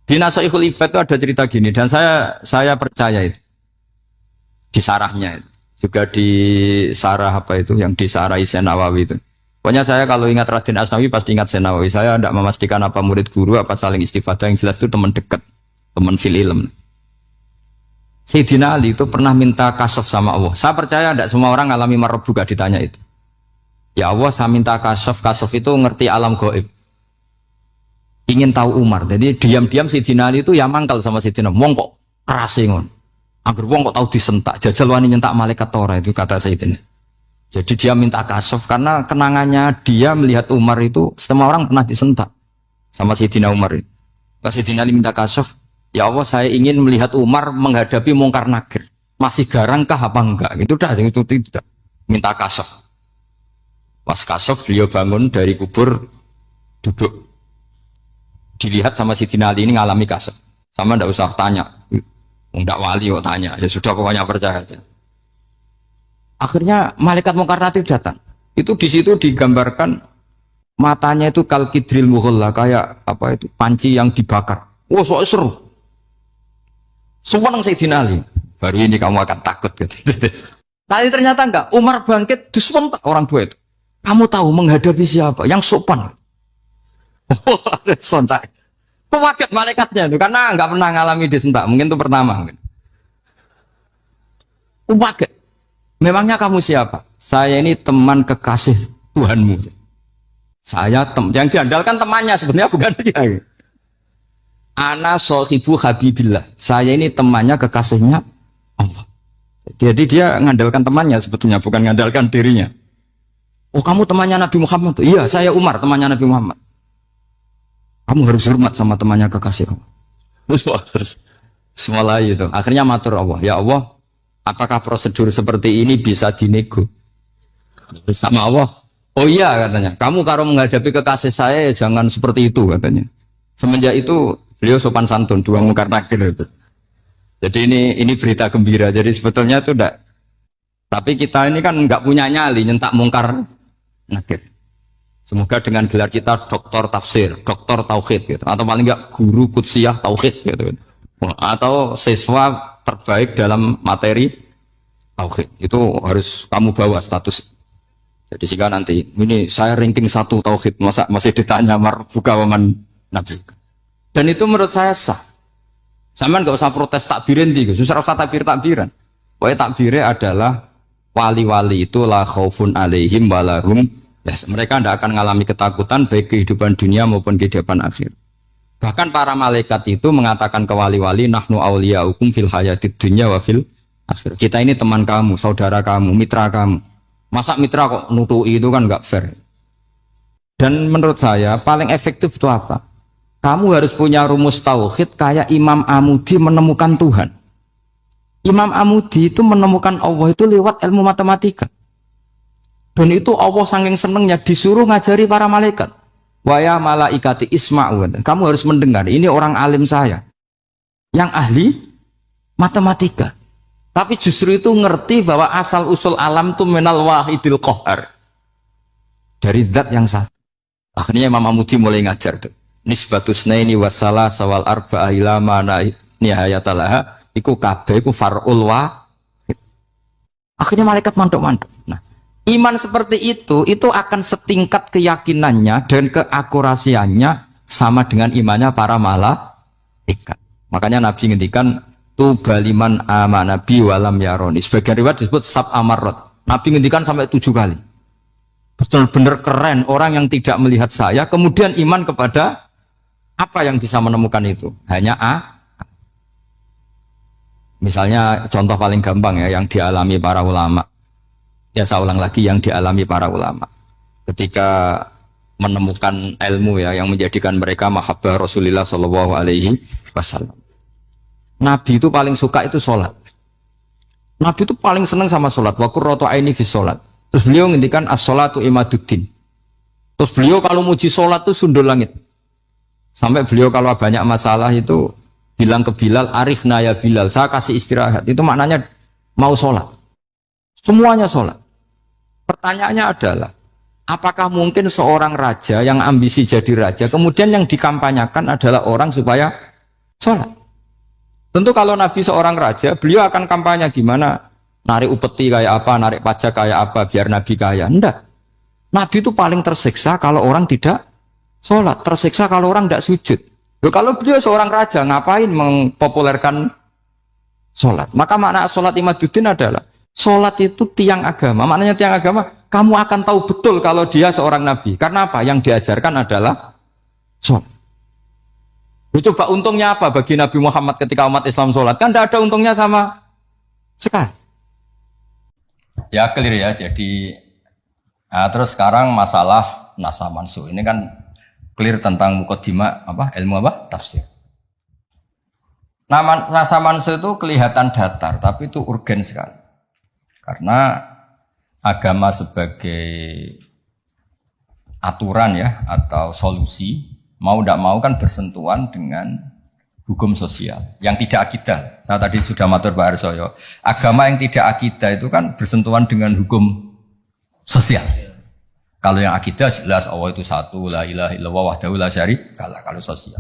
Di Nasoihul Ibad itu ada cerita gini, dan saya percaya itu. Di sarahnya itu. Juga di sarah apa itu, yang di sarah Senawawi itu. Pokoknya saya kalau ingat Raden Asnawi pasti ingat Senawawi. Saya tidak memastikan apa murid guru, apa saling istifadah, yang jelas itu teman dekat, teman fil ilm. Sayyidina Ali itu pernah minta kasaf sama Allah. Saya percaya tidak semua orang ngalami marabbuka ditanya itu. Ya Allah, saya minta kasaf itu ngerti alam gaib. Ingin tahu Umar. Jadi diam-diam Sayyidina Ali itu ya mangkal sama Sayyidina. Wong kok keras ngon. Angger wong kok tahu disentak. Jajal wani nyentak malaikat Tora itu kata Sayyidina. Jadi dia minta kasaf karena kenangannya dia melihat Umar itu semua orang pernah disentak sama Sayyidina Umar itu. Sayyidina Ali minta kasaf. Ya Allah, saya ingin melihat Umar menghadapi mungkar nakir. Masih garangkah apa enggak? Itu dah itu tidak. Minta kasaf. Pas kasaf beliau bangun dari kubur, duduk, dilihat sama Sayyidina Ali ini ngalami kasaf. Sama ndak usah tanya, ndak wali kok tanya, ya sudah pokoknya percaya aja. Akhirnya malaikat mungkar nakir datang. Itu di situ digambarkan matanya itu kalkidril mughalla, kayak apa itu panci yang dibakar. Wah, so seru. Semua nang Sayyidina Ali. Baru ini kamu akan takut gitu. Tapi ternyata enggak. Umar bangkit disentak orang tua itu. Kamu tahu menghadapi siapa? Yang sopan. Sontak. Kewaget malaikatnya itu karena nggak pernah ngalami disentak. Mungkin itu pertama. Kewaget. Memangnya kamu siapa? Saya ini teman kekasih Tuhanmu. Saya yang diandalkan temannya sebenarnya bukan dia. Ana sohibu habibillah. Saya ini temannya kekasihnya Allah. Jadi dia mengandalkan temannya sebetulnya bukan mengandalkan dirinya. Oh, kamu temannya Nabi Muhammad? Iya, saya Umar, temannya Nabi Muhammad. Kamu harus hormat sama temannya kekasih Allah. Terus mulai itu. Akhirnya matur Allah, ya Allah, apakah prosedur seperti ini bisa dinego? Sama Allah, oh iya katanya. Kamu kalau menghadapi kekasih saya jangan seperti itu katanya. Semenjak itu beliau sopan santun, dua mungkar nakir itu. Jadi ini berita gembira. Jadi sebetulnya itu enggak. Tapi kita ini kan enggak punya nyali nyentak mungkar nakir. Semoga dengan gelar kita doktor tafsir, doktor tauhid gitu. Atau paling enggak guru kutsiyah tauhid gitu. Atau siswa terbaik dalam materi tauhid. Itu harus kamu bawa status. Jadi jika nanti ini saya ranking 1 tauhid, masa masih ditanya marbuka waman nabi. Dan itu menurut saya sah. Sama nggak usah protes takbirin gitu, susah usah takbiran. Pokoknya takbirnya adalah wali-wali itu la khaufun alaihim walahum. Yes, mereka tidak akan mengalami ketakutan baik kehidupan dunia maupun kehidupan akhir. Bahkan para malaikat itu mengatakan ke wali-wali nahnu auliyaukum fil hayatid dunya wa fil akhir. Kita ini teman kamu, saudara kamu, mitra kamu. Masa mitra kok nutui itu kan nggak fair. Dan menurut saya paling efektif itu apa? Kamu harus punya rumus tauhid kayak Imam Amudi menemukan Tuhan. Imam Amudi itu menemukan Allah itu lewat ilmu matematika. Dan itu Allah saking senengnya disuruh ngajari para malaikat. Wa ya malaikati isma'u. Kamu harus mendengar, ini orang alim saya yang ahli matematika. Tapi justru itu ngerti bahwa asal usul alam itu minal wahidil qahar. Dari zat yang satu. Akhirnya Imam Amudi mulai ngajar tuh. Nisbatus naini wassalah sawal arba'ah ila mana nihayatalaha iku kabeh iku far'ul wahid. Akhirnya malaikat mantuk-mantuk. Nah, iman seperti itu akan setingkat keyakinannya dan keakurasiannya sama dengan imannya para malaikat. Makanya Nabi ngendikan tu baliman amanabi walam yaroni. Sebagian riwayat disebut sab amarot. Nabi ngendikan sampai 7 kali. Betul-benar keren orang yang tidak melihat saya kemudian iman kepada apa yang bisa menemukan itu? Hanya A. Misalnya contoh paling gampang ya yang dialami para ulama. Ya saya ulang lagi yang dialami para ulama. Ketika menemukan ilmu ya yang menjadikan mereka mahabbah Rasulullah Shallallahu Alaihi Wasallam. Nabi itu paling suka itu sholat. Nabi itu paling senang sama sholat. Wa qurratu aini fi sholat. Terus beliau ngendikan as-sholatu imaduddin. Terus beliau kalau muji sholat itu sundul langit. Sampai beliau kalau banyak masalah itu bilang ke Bilal, arifna ya Bilal, saya kasih istirahat. Itu maknanya mau sholat. Semuanya sholat. Pertanyaannya adalah, apakah mungkin seorang raja yang ambisi jadi raja, kemudian yang dikampanyakan adalah orang supaya sholat? Tentu kalau Nabi seorang raja, beliau akan kampanye gimana? Narik upeti kayak apa, narik pajak kayak apa, biar Nabi kaya. Enggak. Nabi itu paling tersiksa kalau orang tidak sholat, tersiksa kalau orang tidak sujud. Loh, kalau beliau seorang raja, ngapain mempopulerkan sholat? Maka makna sholat imaduddin adalah, sholat itu tiang agama. Maknanya tiang agama, kamu akan tahu betul kalau dia seorang Nabi. Karena apa? Yang diajarkan adalah sholat. Coba untungnya apa bagi Nabi Muhammad ketika umat Islam sholat? Kan tidak ada untungnya sama sekali. Ya clear ya, jadi terus sekarang masalah nasa mansuh ini kan clear tentang mukaddimah apa ilmu apa tafsir. Nama nasa mansuh itu kelihatan datar tapi itu urgen sekali karena agama sebagai aturan ya atau solusi mau tidak mau kan bersentuhan dengan hukum sosial yang tidak akidah. Saya tadi sudah matur Pak Arsoyo, agama yang tidak akidah itu kan bersentuhan dengan hukum sosial. Kalau yang akidah jelas Allah itu satu, la ilaha illallah wahdahu la syarikalah. Kalau sosial,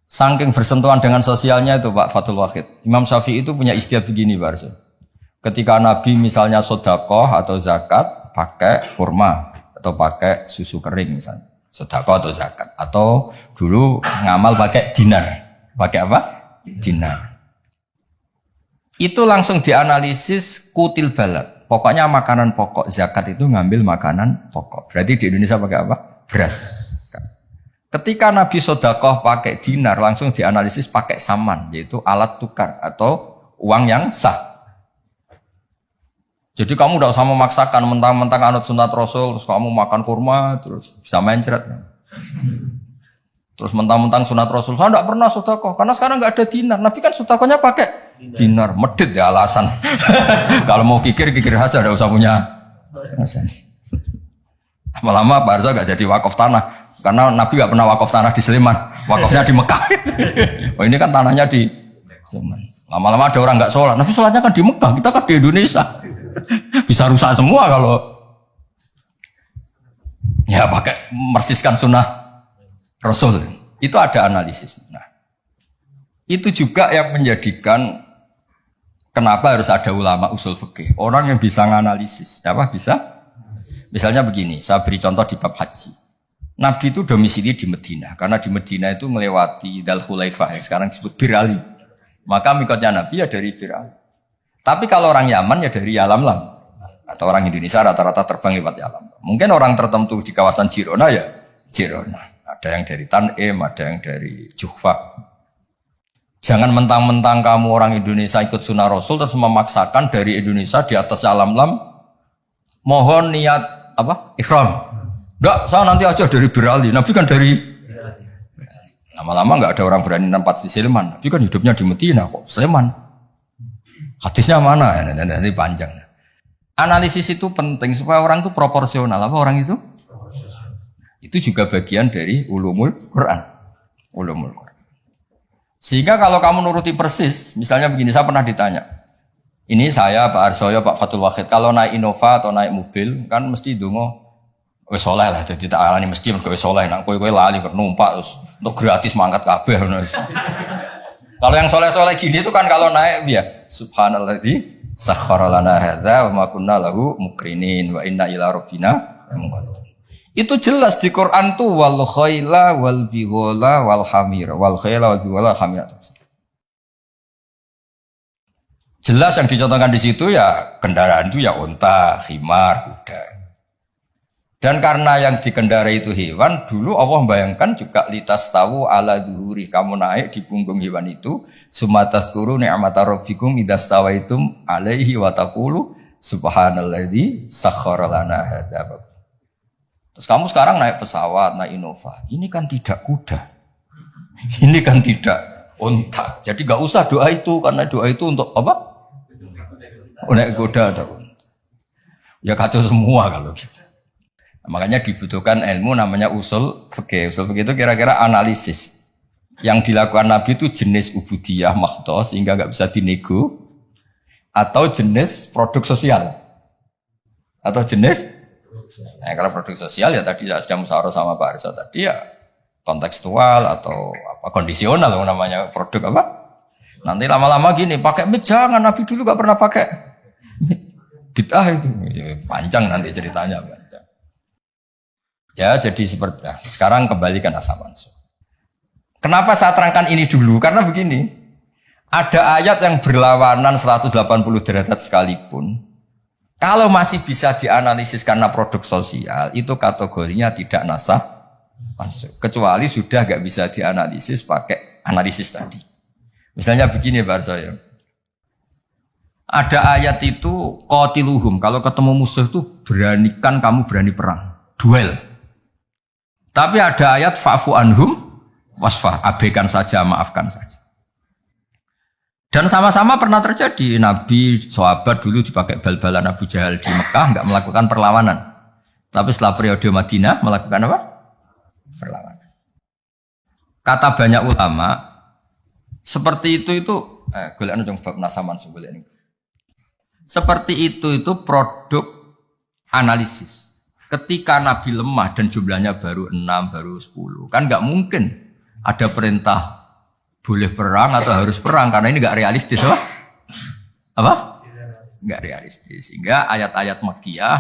saking bersentuhan dengan sosialnya itu Pak Fathul Wahid, Imam Syafi'i itu punya istilah begini Pak Arsoyo. Ketika Nabi misalnya sedekah atau zakat pakai kurma atau pakai susu kering misalnya. Sedekah atau zakat atau dulu ngamal pakai dinar. Pakai apa? Dinar. Itu langsung dianalisis kutil balad. Pokoknya makanan pokok zakat itu ngambil makanan pokok. Berarti di Indonesia pakai apa? Beras. Ketika Nabi sedekah pakai dinar langsung dianalisis pakai saman yaitu alat tukar atau uang yang sah. Jadi kamu tidak usah memaksakan mentang-mentang anut sunat Rasul, terus kamu makan kurma, terus bisa mencret. Terus mentang-mentang sunat Rasul, saya tidak pernah sedekah, karena sekarang nggak ada dinar. Nabi kan sedekahnya pakai dinar, medit ya alasan. Kalau mau kikir saja, tidak usah punya alasan. Lama-lama Pak Arzo nggak jadi wakaf tanah, karena Nabi nggak pernah wakaf tanah di Sleman, wakafnya di Mekah. Oh ini kan tanahnya di Lama-lama ada orang nggak sholat. Nabi sholatnya kan di Mekah, kita kan di Indonesia. Bisa rusak semua kalau ya pakai mersiskan sunnah Rasul. Itu ada analisis. Nah, itu juga yang menjadikan kenapa harus ada ulama usul fikih. Orang yang bisa menganalisis. Apa bisa? Misalnya begini, saya beri contoh di bab haji. Nabi itu domisili di Medina. Karena di Medina itu melewati Dal Khulaifah yang sekarang disebut Bir Ali. Maka mikotnya Nabi ya dari Bir Ali. Tapi kalau orang Yaman ya dari Yalamlam. Atau orang Indonesia rata-rata terbang lewat Yalamlam. Mungkin orang tertentu di kawasan Jirona ya Jirona. Ada yang dari Tanim, ada yang dari Juhfa. Jangan mentang-mentang kamu orang Indonesia ikut sunnah Rasul terus memaksakan dari Indonesia di atas Yalamlam mohon niat apa? Ihram. Enggak, saya nanti aja dari Berali. Nabi kan dari lama-lama enggak ada orang berani tempat di Sleman. Nabi kan hidupnya di Medina kok. Sleman. Hadisnya mana? Nanti panjang. Analisis itu penting supaya orang itu proporsional. Apa orang itu? Itu juga bagian dari ulumul Quran. Ulumul Quran. Sehingga kalau kamu nuruti persis, misalnya begini, saya pernah ditanya. Ini saya, Pak Arsoyo, Pak Fatul Wahid, kalau naik Innova atau naik mobil, kan mesti dongo wis soleh lah, jadi tak alani mesti mergo wis soleh, nak kowe lali numpak terus untuk gratis mangkat kabeh. Kalau yang soleh-soleh gini itu kan kalau naik ya subhanalladzi sakhkhara lana hadza wa ma kunna lahu muqrinin wa inna ila rabbina munqalibun. Itu jelas di Quran tuh wal khaila wal bighala wal hamir, wal khaila wal bighala hamir. Jelas yang dicontohkan di situ ya kendaraan itu ya unta, khimar, kuda. Dan karena yang dikendarai itu hewan, dulu Allah bayangkan juga litas tahu ala duhuri, kamu naik di punggung hewan itu, sumatazkuru ni'mata rabbikum idastawaitum alaihi wa taqulu subhanalladzi sakhkhara lana hadza. Terus kamu sekarang naik pesawat, naik Innova, ini kan tidak kuda, ini kan tidak unta, jadi gak usah doa itu, karena doa itu untuk apa? Naik kuda atau unta. Ya kacau semua kalau gitu. Makanya dibutuhkan ilmu namanya usul fikih. Usul fikih itu kira-kira analisis. Yang dilakukan Nabi itu jenis ubudiyah mahdhah sehingga nggak bisa dinego, atau jenis produk sosial, atau jenis. Nah, kalau produk sosial ya tadi sudah musyawarah sama Pak Arsa tadi ya kontekstual atau apa kondisional namanya produk apa. Nanti lama-lama gini pakai mic jangan, Nabi dulu nggak pernah pakai bid'ah itu ya, panjang nanti ceritanya. Ya jadi seperti sekarang kembalikan asam mansuh. Kenapa saya terangkan ini dulu? Karena begini, ada ayat yang berlawanan 180 derajat sekalipun, kalau masih bisa dianalisis karena produk sosial, itu kategorinya tidak nasah mansuh. Kecuali sudah gak bisa dianalisis pakai analisis tadi. Misalnya begini Pak Arsoyo, ada ayat itu qatiluhum, kalau ketemu musuh itu beranikan kamu berani perang, duel. Tapi ada ayat fa'fu anhum wasfah, abaikan saja, maafkan saja. Dan sama-sama pernah terjadi. Nabi, sahabat dulu dipakai bal-balan Abu Jahal di Mekah, enggak melakukan perlawanan. Tapi setelah periode Madinah melakukan apa? Perlawanan. Kata banyak ulama, seperti itu golek nang bab nasaman golek ini. Seperti itu produk analisis. Ketika Nabi lemah dan jumlahnya baru 6, baru 10, kan nggak mungkin ada perintah boleh perang atau harus perang karena ini nggak realistis, apa? Nggak realistis. Sehingga ayat-ayat Makkiyah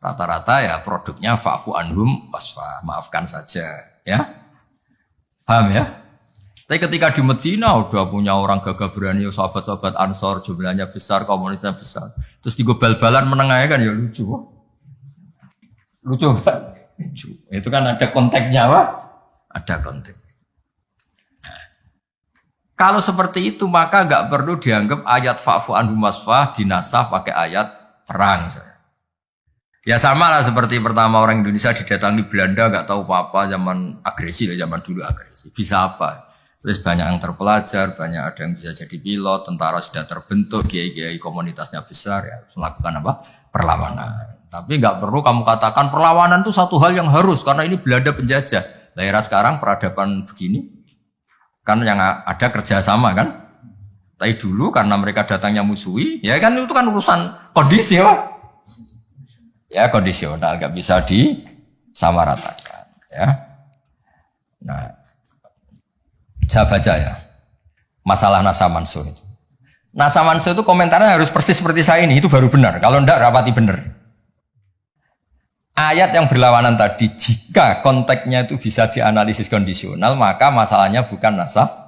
rata-rata ya produknya fa'fu anhum wasfa, maafkan saja, ya. Paham ya? Tapi ketika di Medina udah punya orang gagah berani, sahabat-sahabat Ansor jumlahnya besar, komunitasnya besar. Terus digobal-balan menengahnya kan ya lucu. Lucu kan? Lucu. Itu kan ada konteksnya, Pak. Ada konteks. Nah, kalau seperti itu maka nggak perlu dianggap ayat fa'fu anhum wasfah dinasah pakai ayat perang. Ya sama lah seperti pertama orang Indonesia didatangi Belanda nggak tahu apa-apa, zaman agresi lah, zaman dulu agresi. Bisa apa? Terus banyak yang terpelajar, banyak ada yang bisa jadi pilot, tentara sudah terbentuk, kiai-kiai komunitasnya besar ya melakukan apa? Perlawanan. Tapi nggak perlu kamu katakan perlawanan itu satu hal yang harus karena ini Belanda penjajah. Daerah sekarang peradaban begini kan yang ada kerjasama kan, Tapi dulu karena mereka datangnya musuhi, ya kan itu kan urusan kondisi ya. Ya kondisional, nggak bisa disamaratakan. Ya. Nah, saya baca ya masalah nasa mansuh itu. Nasa mansuh itu komentarnya harus persis seperti saya ini, itu baru benar. Kalau enggak rapati benar. Ayat yang berlawanan tadi, jika konteksnya itu bisa dianalisis kondisional, maka masalahnya bukan nasa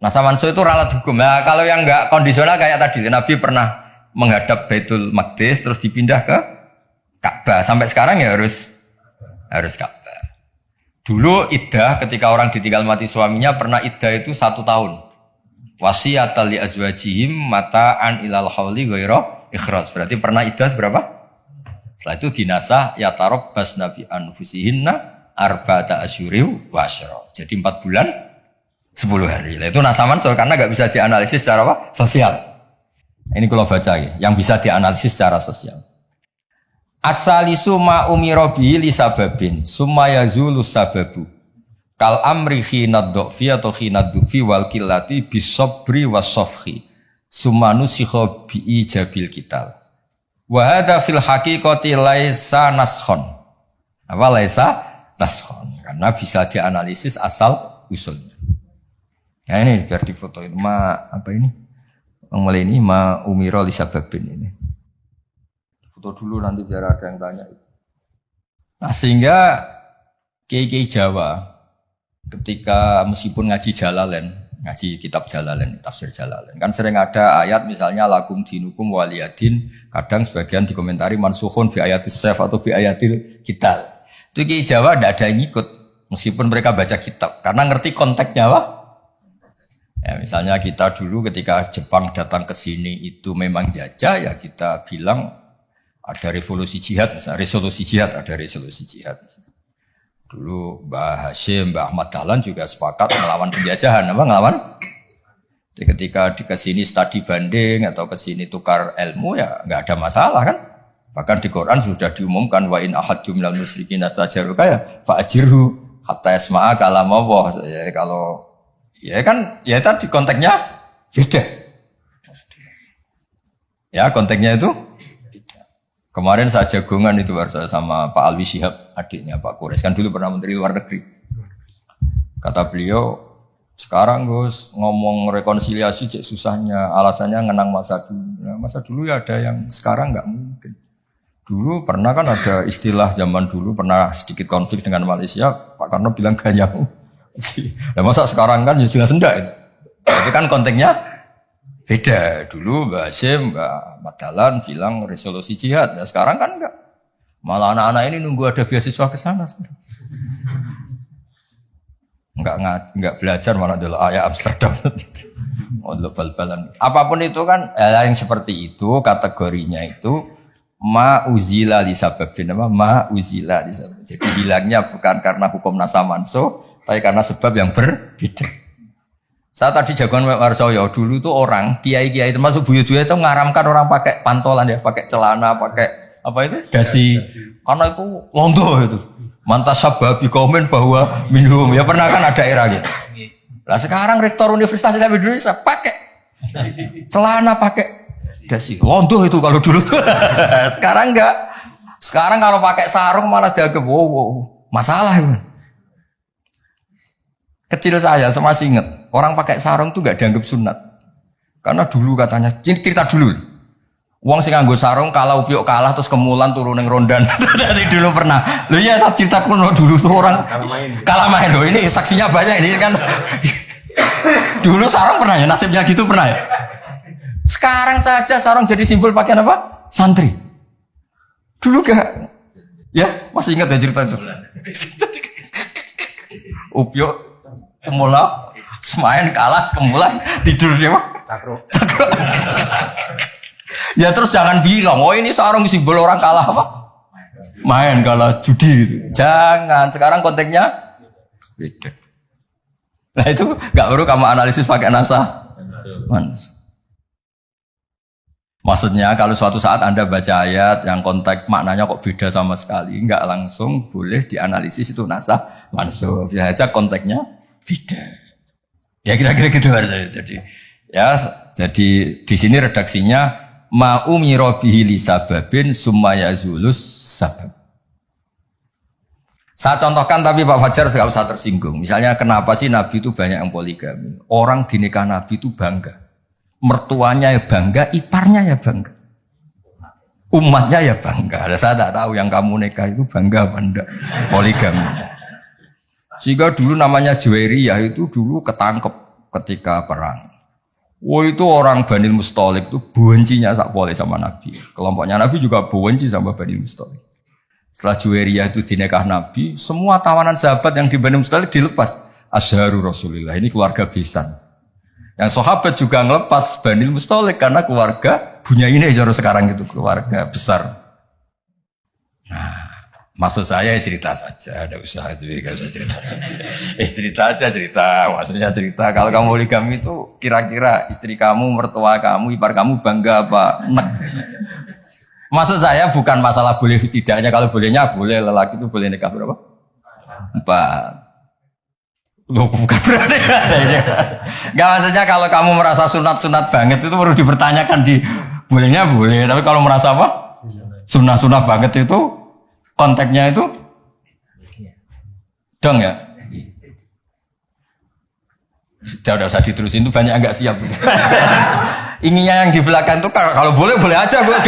mansuh itu ralat hukum. Nah, kalau yang enggak kondisional kayak tadi, Nabi pernah menghadap Baitul Maqdis terus dipindah ke Ka'bah. Sampai sekarang ya harus Ka'bah. Dulu iddah ketika orang ditinggal mati suaminya pernah iddah itu 1 tahun. Wasiyatan li azwajihim mata'an ilal hauli ghaira ikhraj. Berarti pernah iddah berapa? Setelah itu dinasah yatarabbasna bi anfusihinna arba'ata asyuri wa asyra. Jadi 4 bulan 10 hari. Nah, itu nasaman karena enggak bisa dianalisis secara apa? Sosial. Ini kalau baca ya, yang bisa dianalisis secara sosial. As-salisu ma umira bihi li sababin summa yazulu sababu kal amri khinad dhufi atau khinad dhufi wal qillati bisabri wasafhi summa nusikha bi ijabil kital wa hadza fil haqiqati laisa naskhon. Apa laisa naskhon? Karena bisa dianalisis asal usulnya. Nah ini biar difoto itu apa ini? Mulai ini ma umira li sababin ini. Foto dulu nanti biar ada yang tanya. Nah sehingga kiai-kiai Jawa ketika meskipun ngaji Jalalain, ngaji kitab Jalalain, tafsir Jalalain, kan sering ada ayat misalnya lakum dinukum waliyadin, kadang sebagian dikomentari mansukhun fi ayatis saf atau fi ayatil kital. Itu kiai Jawa tidak ada yang ikut meskipun mereka baca kitab karena ngerti konteksnya apa? Ya, misalnya kita dulu ketika Jepang datang ke sini itu memang jajah ya kita bilang ada revolusi jihad, misalnya resolusi jihad, ada resolusi jihad. Dulu Mbah Hashim, Mbah Ahmad Dahlan juga sepakat melawan penjajahan, apa ngelawan? Jadi ketika di kesini studi banding atau kesini tukar ilmu ya nggak ada masalah kan? Bahkan di Quran sudah diumumkan wa in ahadum minal musyrikin astajaruka ya fa'ajirhu hatta yasma'a kalam Allah. Ya, kalau ya kan ya tadi konteksnya beda. Ya konteksnya itu kemarin saya jagongan itu sama Pak Alwi Shihab, adiknya Pak Kures, kan dulu pernah Menteri Luar Negeri. Kata beliau, sekarang Gus ngomong rekonsiliasi cek susahnya, alasannya ngenang masa dulu. Nah, masa dulu ya ada yang sekarang nggak mungkin. Dulu pernah kan ada istilah zaman dulu pernah sedikit konflik dengan Malaysia, Pak Karno bilang ganyang. Nah, masa sekarang kan ya jelas enggak itu. Tapi kan konteksnya beda. Dulu Mbak Hashim, Mbak Madalan bilang resolusi jihad. Ya sekarang kan enggak. Malah anak-anak ini nunggu ada beasiswa ke sana. Enggak belajar malah dulu ayat Amsterdam. Oh, bal-balan. Apapun itu kan yang seperti itu kategorinya itu ma'uzila li sababin apa? Ma'uzila li sababin. Jadi hilangnya bukan karena hukum nasa mansuh, tapi karena sebab yang berbeda. Saya tadi jagoan Warsoyo dulu itu orang kiai-kiai termasuk buyut-buyut itu ngaramkan orang pakai pantolan ya, pakai celana, pakai apa itu dasi, karena itu londo itu. Mantas sababi komen bahwa minum ya pernah kan ada era gitu. Nah sekarang rektor Universitas Islam Indonesia pakai celana, pakai dasi, londo itu kalau dulu. Sekarang enggak. Sekarang kalau pakai sarung malah dianggap wow, masalah itu. Kecil saya masih ingat, orang pakai sarung tuh gak dianggap sunat. Karena dulu katanya, cerita dulu. Uang sing nganggo sarung kalau piok kalah terus kemulan turun yang rondan. Dari dulu pernah. Loh iya cerita kuno dulu tuh orang kalah main loh. Ini saksinya banyak ini kan. Dulu sarung pernah ya, nasibnya gitu pernah ya. Sekarang saja sarung jadi simbol pakaian apa? Santri. Dulu gak? Ya masih ingat ya cerita itu. Upiok kemulan, semain kalah, kemulan tidur dia mah. Cakro. Ya terus jangan bilang, oh ini sarung simbol orang kalah apa? Main kalah judi gitu. Jangan, sekarang konteksnya beda. Nah itu nggak perlu kamu analisis pakai nasa. Maksudnya kalau suatu saat Anda baca ayat yang konteks maknanya kok beda sama sekali, nggak langsung boleh dianalisis itu nasa langsung. Bisa aja konteksnya beda. Ya kira-kira gitu harusnya. Jadi ya Jadi di sini redaksinya ma'umira bihi li sababin summa yazulus sabab. Saya contohkan tapi Pak Fajar nggak usah tersinggung. Misalnya kenapa sih Nabi itu banyak yang poligami? Orang di nikah Nabi itu bangga. Mertuanya ya bangga, iparnya ya bangga. Umatnya ya bangga. Saya tak tahu yang kamu nikah itu bangga apa enggak poligami. Sehingga dulu namanya Juwairiyah itu dulu ketangkep ketika perang. Oh itu orang Bani Mustalik itu bencinya sak pole sama Nabi. Kelompoknya Nabi juga benci sama Bani Mustalik. Setelah Juwairiyah itu dinekah Nabi, semua tawanan sahabat yang di Bani Mustalik dilepas. Asharu Rasulillah, ini keluarga besan. Yang sahabat juga ngelepas Bani Mustalik karena keluarga Bunyainah jaro sekarang itu keluarga besar. Nah, maksud saya cerita saja, ada usaha itu enggak usah cerita. Cerita aja cerita, maksudnya cerita. Kalau kamu poligami itu kira-kira istri kamu, mertua kamu, ipar kamu bangga apa? Nek. Maksud saya bukan masalah boleh tidaknya, kalau bolehnya boleh, lelaki itu boleh nikah berapa? 4. Loh bukan berarti. Enggak maksudnya kalau kamu merasa sunat-sunat banget itu perlu dipertanyakan di bolehnya boleh, tapi kalau merasa apa? Sunah-sunah banget itu konteksnya itu dong ya. Sudah usah diterusin itu banyak agak siap. Inginnya yang di belakang itu kalau boleh boleh aja Gus,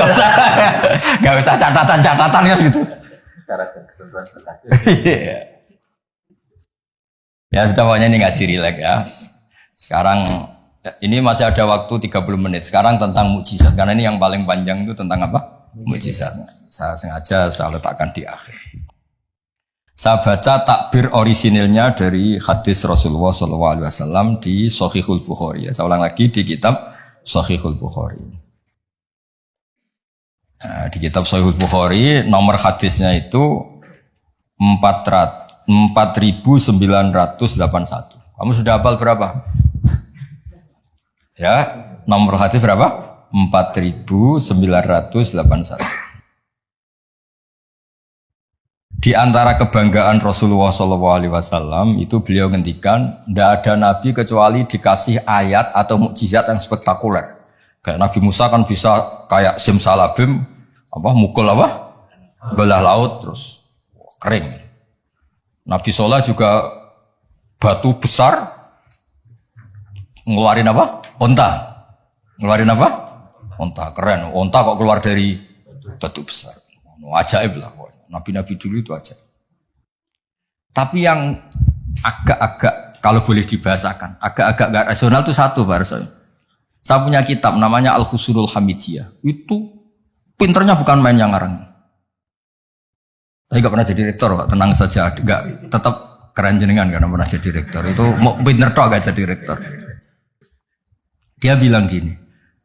nggak usah catatan ya gitu. Ya sudah pokoknya ini ngaji rileks ya. Sekarang ini masih ada waktu 30 menit. Sekarang tentang mukjizat karena ini yang paling panjang itu tentang apa? Mukjizat. Saya sengaja saya letakkan di akhir. Saya baca takbir orisinilnya dari hadis Rasulullah SAW di Shahihul Bukhari. Saya ulang lagi di kitab Shahihul Bukhari. Nah, di kitab Shahihul Bukhari nomor hadisnya itu 4981. Kamu sudah hafal berapa? Ya, nomor hadis berapa? 4981. Di antara kebanggaan Rasulullah SAW itu beliau ngendikan, tidak ada nabi kecuali dikasih ayat atau mukjizat yang spektakuler. Kayak Nabi Musa kan bisa kayak simsalabim, mukul belah laut terus kering. Nabi Soleh juga batu besar ngeluarin onta, ngeluarin onta, keren. Onta kok keluar dari batu besar, ajaib lah. Nabi-nabi dulu itu aja. Tapi yang agak-agak kalau boleh dibahasakan, agak-agak gak rasional itu satu Pak Arso. Saya punya kitab namanya Al-Khusurul Hamidiyah. Itu pinternya bukan main yang ngarang. Saya gak pernah jadi rektor Pak, tenang saja. Gak, tetap keren jenengan karena pernah jadi rektor. Itu mau pinter toh gak jadi rektor. Dia bilang gini.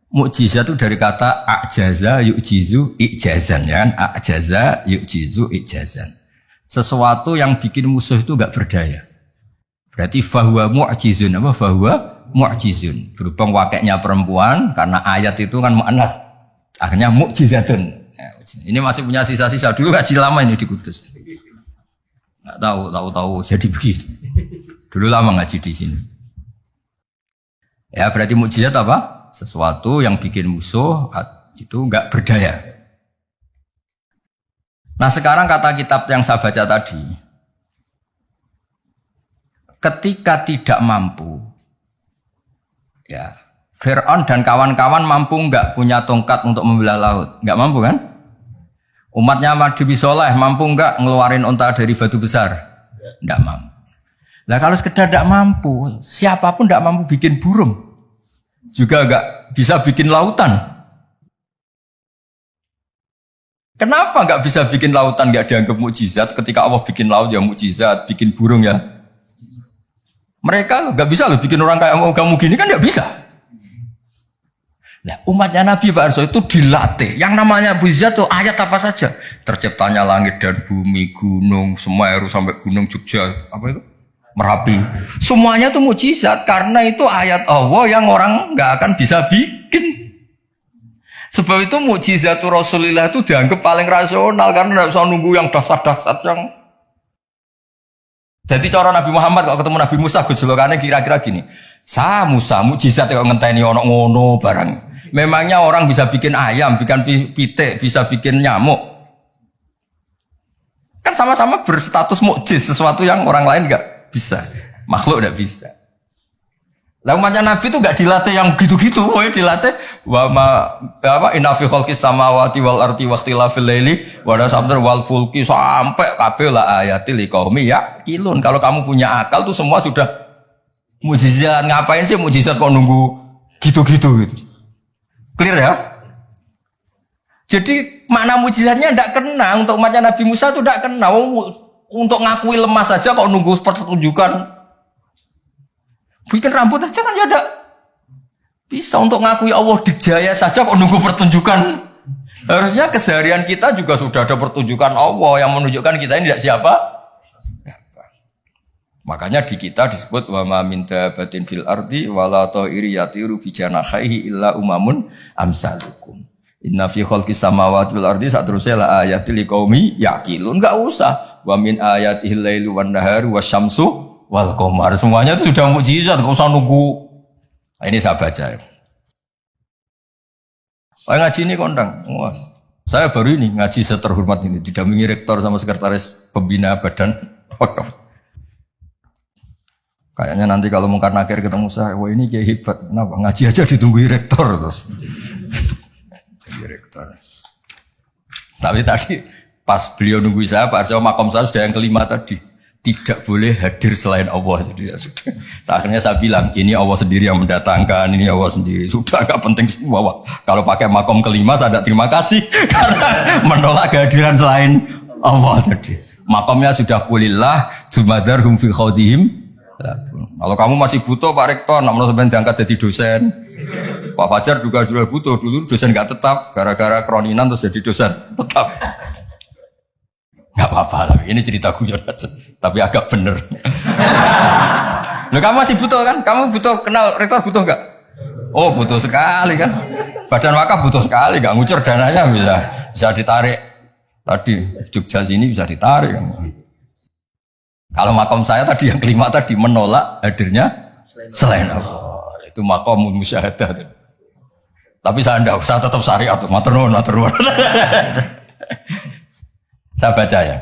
Mukjizat itu dari kata a'jaza yu'jizu i'jazan ya kan? A'jaza yu'jizu i'jazan. Sesuatu yang bikin musuh itu enggak berdaya. Berarti fahuwa mu'jizun fahuwa mu'jizun. Berhubung wakeknya perempuan karena ayat itu kan mu'annas. Akhirnya mukjizatun. Ya, ini masih punya sisa-sisa dulu ngaji lama ini di Kudus. Enggak tahu jadi begini. Dulu lama ngaji di sini. Ya berarti mukjizat apa? Sesuatu yang bikin musuh itu enggak berdaya. Nah sekarang kata kitab yang saya baca tadi, ketika tidak mampu, ya Fir'aun dan kawan-kawan mampu enggak punya tongkat untuk membelah laut? Enggak mampu kan? Umatnya Nabi Soleh mampu enggak ngeluarin unta dari batu besar? Enggak mampu. Nah kalau sekedar enggak mampu, siapapun enggak mampu bikin burung. Juga enggak bisa bikin lautan. Kenapa enggak bisa bikin lautan enggak dianggap mukjizat? Ketika Allah bikin laut ya mukjizat, bikin burung ya. Mereka enggak bisa loh bikin orang kayak kamu gini kan enggak bisa. Nah, umatnya Nabi Pak Arso itu dilatih. Yang namanya mukjizat itu ayat apa saja. Terciptanya langit dan bumi, gunung, Semeru sampai gunung Jogja, apa itu? Merapi, semuanya itu mukjizat karena itu ayat Allah yang orang nggak akan bisa bikin. Sebab itu mukjizat Rasulullah itu dianggap paling rasional karena nggak usah nunggu yang dasar-dasar yang. Jadi cara Nabi Muhammad kalau ketemu Nabi Musa gejolokannya kira-kira gini. Musa mukjizat kok ngenteni ono ngono barang. Memangnya orang bisa bikin ayam, bikin pitik, bisa bikin nyamuk. Kan sama-sama berstatus mukjiz, sesuatu yang orang lain enggak bisa. Makhluk enggak bisa. Lah umatnya Nabi itu enggak dilatih yang gitu-gitu, dilatih inna fi khalqis samawati wal ardi waqtilafil laili wa sabr wal fulki sampai kabeh la ayatil liqaumi yaqilun. Kalau kamu punya akal tuh semua sudah mukjizat. Ngapain sih mukjizat kok nunggu gitu-gitu gitu. Clear ya? Jadi makna mukjizatnya tidak kena untuk umatnya Nabi Musa itu tidak kena. Untuk ngakui lemah saja kok nunggu pertunjukan. Bikin rambut aja kan ya ada. Bisa untuk ngakui Allah dijaya saja kok nunggu pertunjukan. Harusnya keseharian kita juga sudah ada pertunjukan Allah yang menunjukkan kita ini tidak siapa. Makanya di kita disebut wa ma min dabatin fil ardi wala ta'iri yatiru bi janahihi illa umamun amsalukum. Inna fi khalqis samawati wal ardi satrusé la ayatil liqaumi yaqilun. Enggak usah. Wa min ayatihil lailu wan naharu wasyamsu wal qamar. Semuanya itu sudah mukjizat, enggak usah nunggu. Nah, ini saya baca ya. Ngaji ini kondang. Saya baru ini ngaji seterhormat ini didampingi rektor sama sekretaris pembina badan wakaf. Kayaknya nanti kalau Mungkar Nakir ketemu saya, wah ini kayak hebat. Kenapa? Ngaji aja ditunggu rektor terus. Rektor. Tapi tadi pas beliau nunggu saya, Pak Arjo makom saya sudah yang kelima tadi. Tidak boleh hadir selain Allah. Jadi ya sudah. Akhirnya saya bilang, ini Allah sendiri yang mendatangkan, ini Allah sendiri. Sudah agak penting semua. Kalau pakai makom kelima, saya tidak terima kasih. Karena menolak kehadiran selain Allah tadi. Makomnya sudah kulillah, jumadarhum fi khawdihim. Kalau kamu masih butuh Pak Rektor, namun sampai diangkat jadi dosen. Pak Fajar juga butuh, dulu dosen nggak tetap, gara-gara kroninan terus jadi dosen tetap. Nggak apa-apa, tapi ini cerita guyon aja, tapi agak bener. Loh, kamu masih butuh kan? Kamu butuh kenal Rektor butuh nggak? Oh butuh sekali kan? Badan wakaf butuh sekali, nggak ngucur dananya bisa ditarik. Tadi Jogja sini bisa ditarik. Kalau makom saya tadi yang kelima tadi menolak hadirnya selain Allah. Itu makom musyahadah. Tapi saya enggak usah tetap syariat. Matur nuwun. Saya baca ya.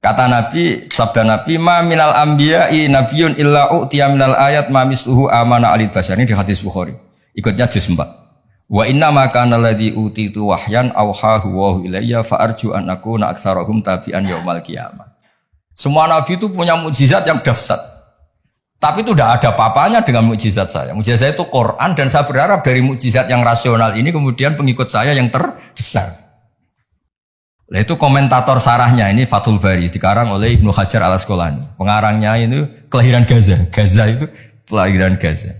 Kata Nabi, sabda Nabi, ma minal anbiya'i nabiyyun illa u'tiya minal ayat ma misluhu amana alil basar. Ini di hadis Bukhari. Ikutnya juz 4. Wa inna ma kana alladhi utitu wahyan awhahu wa ilayya fa arju an akuna aktsarahum tabi'an yaumal qiyamah. Semua nabi itu punya mukjizat yang dahsyat. Tapi itu tidak ada apa-apanya dengan mukjizat saya. Mukjizat saya itu Quran dan saya berharap dari mukjizat yang rasional ini kemudian pengikut saya yang terbesar. Nah, itu komentator sarahnya ini Fathul Bari dikarang oleh Ibnu Hajar Al-Asqalani. Pengarangnya itu kelahiran Gaza. Gaza itu kelahiran Gaza.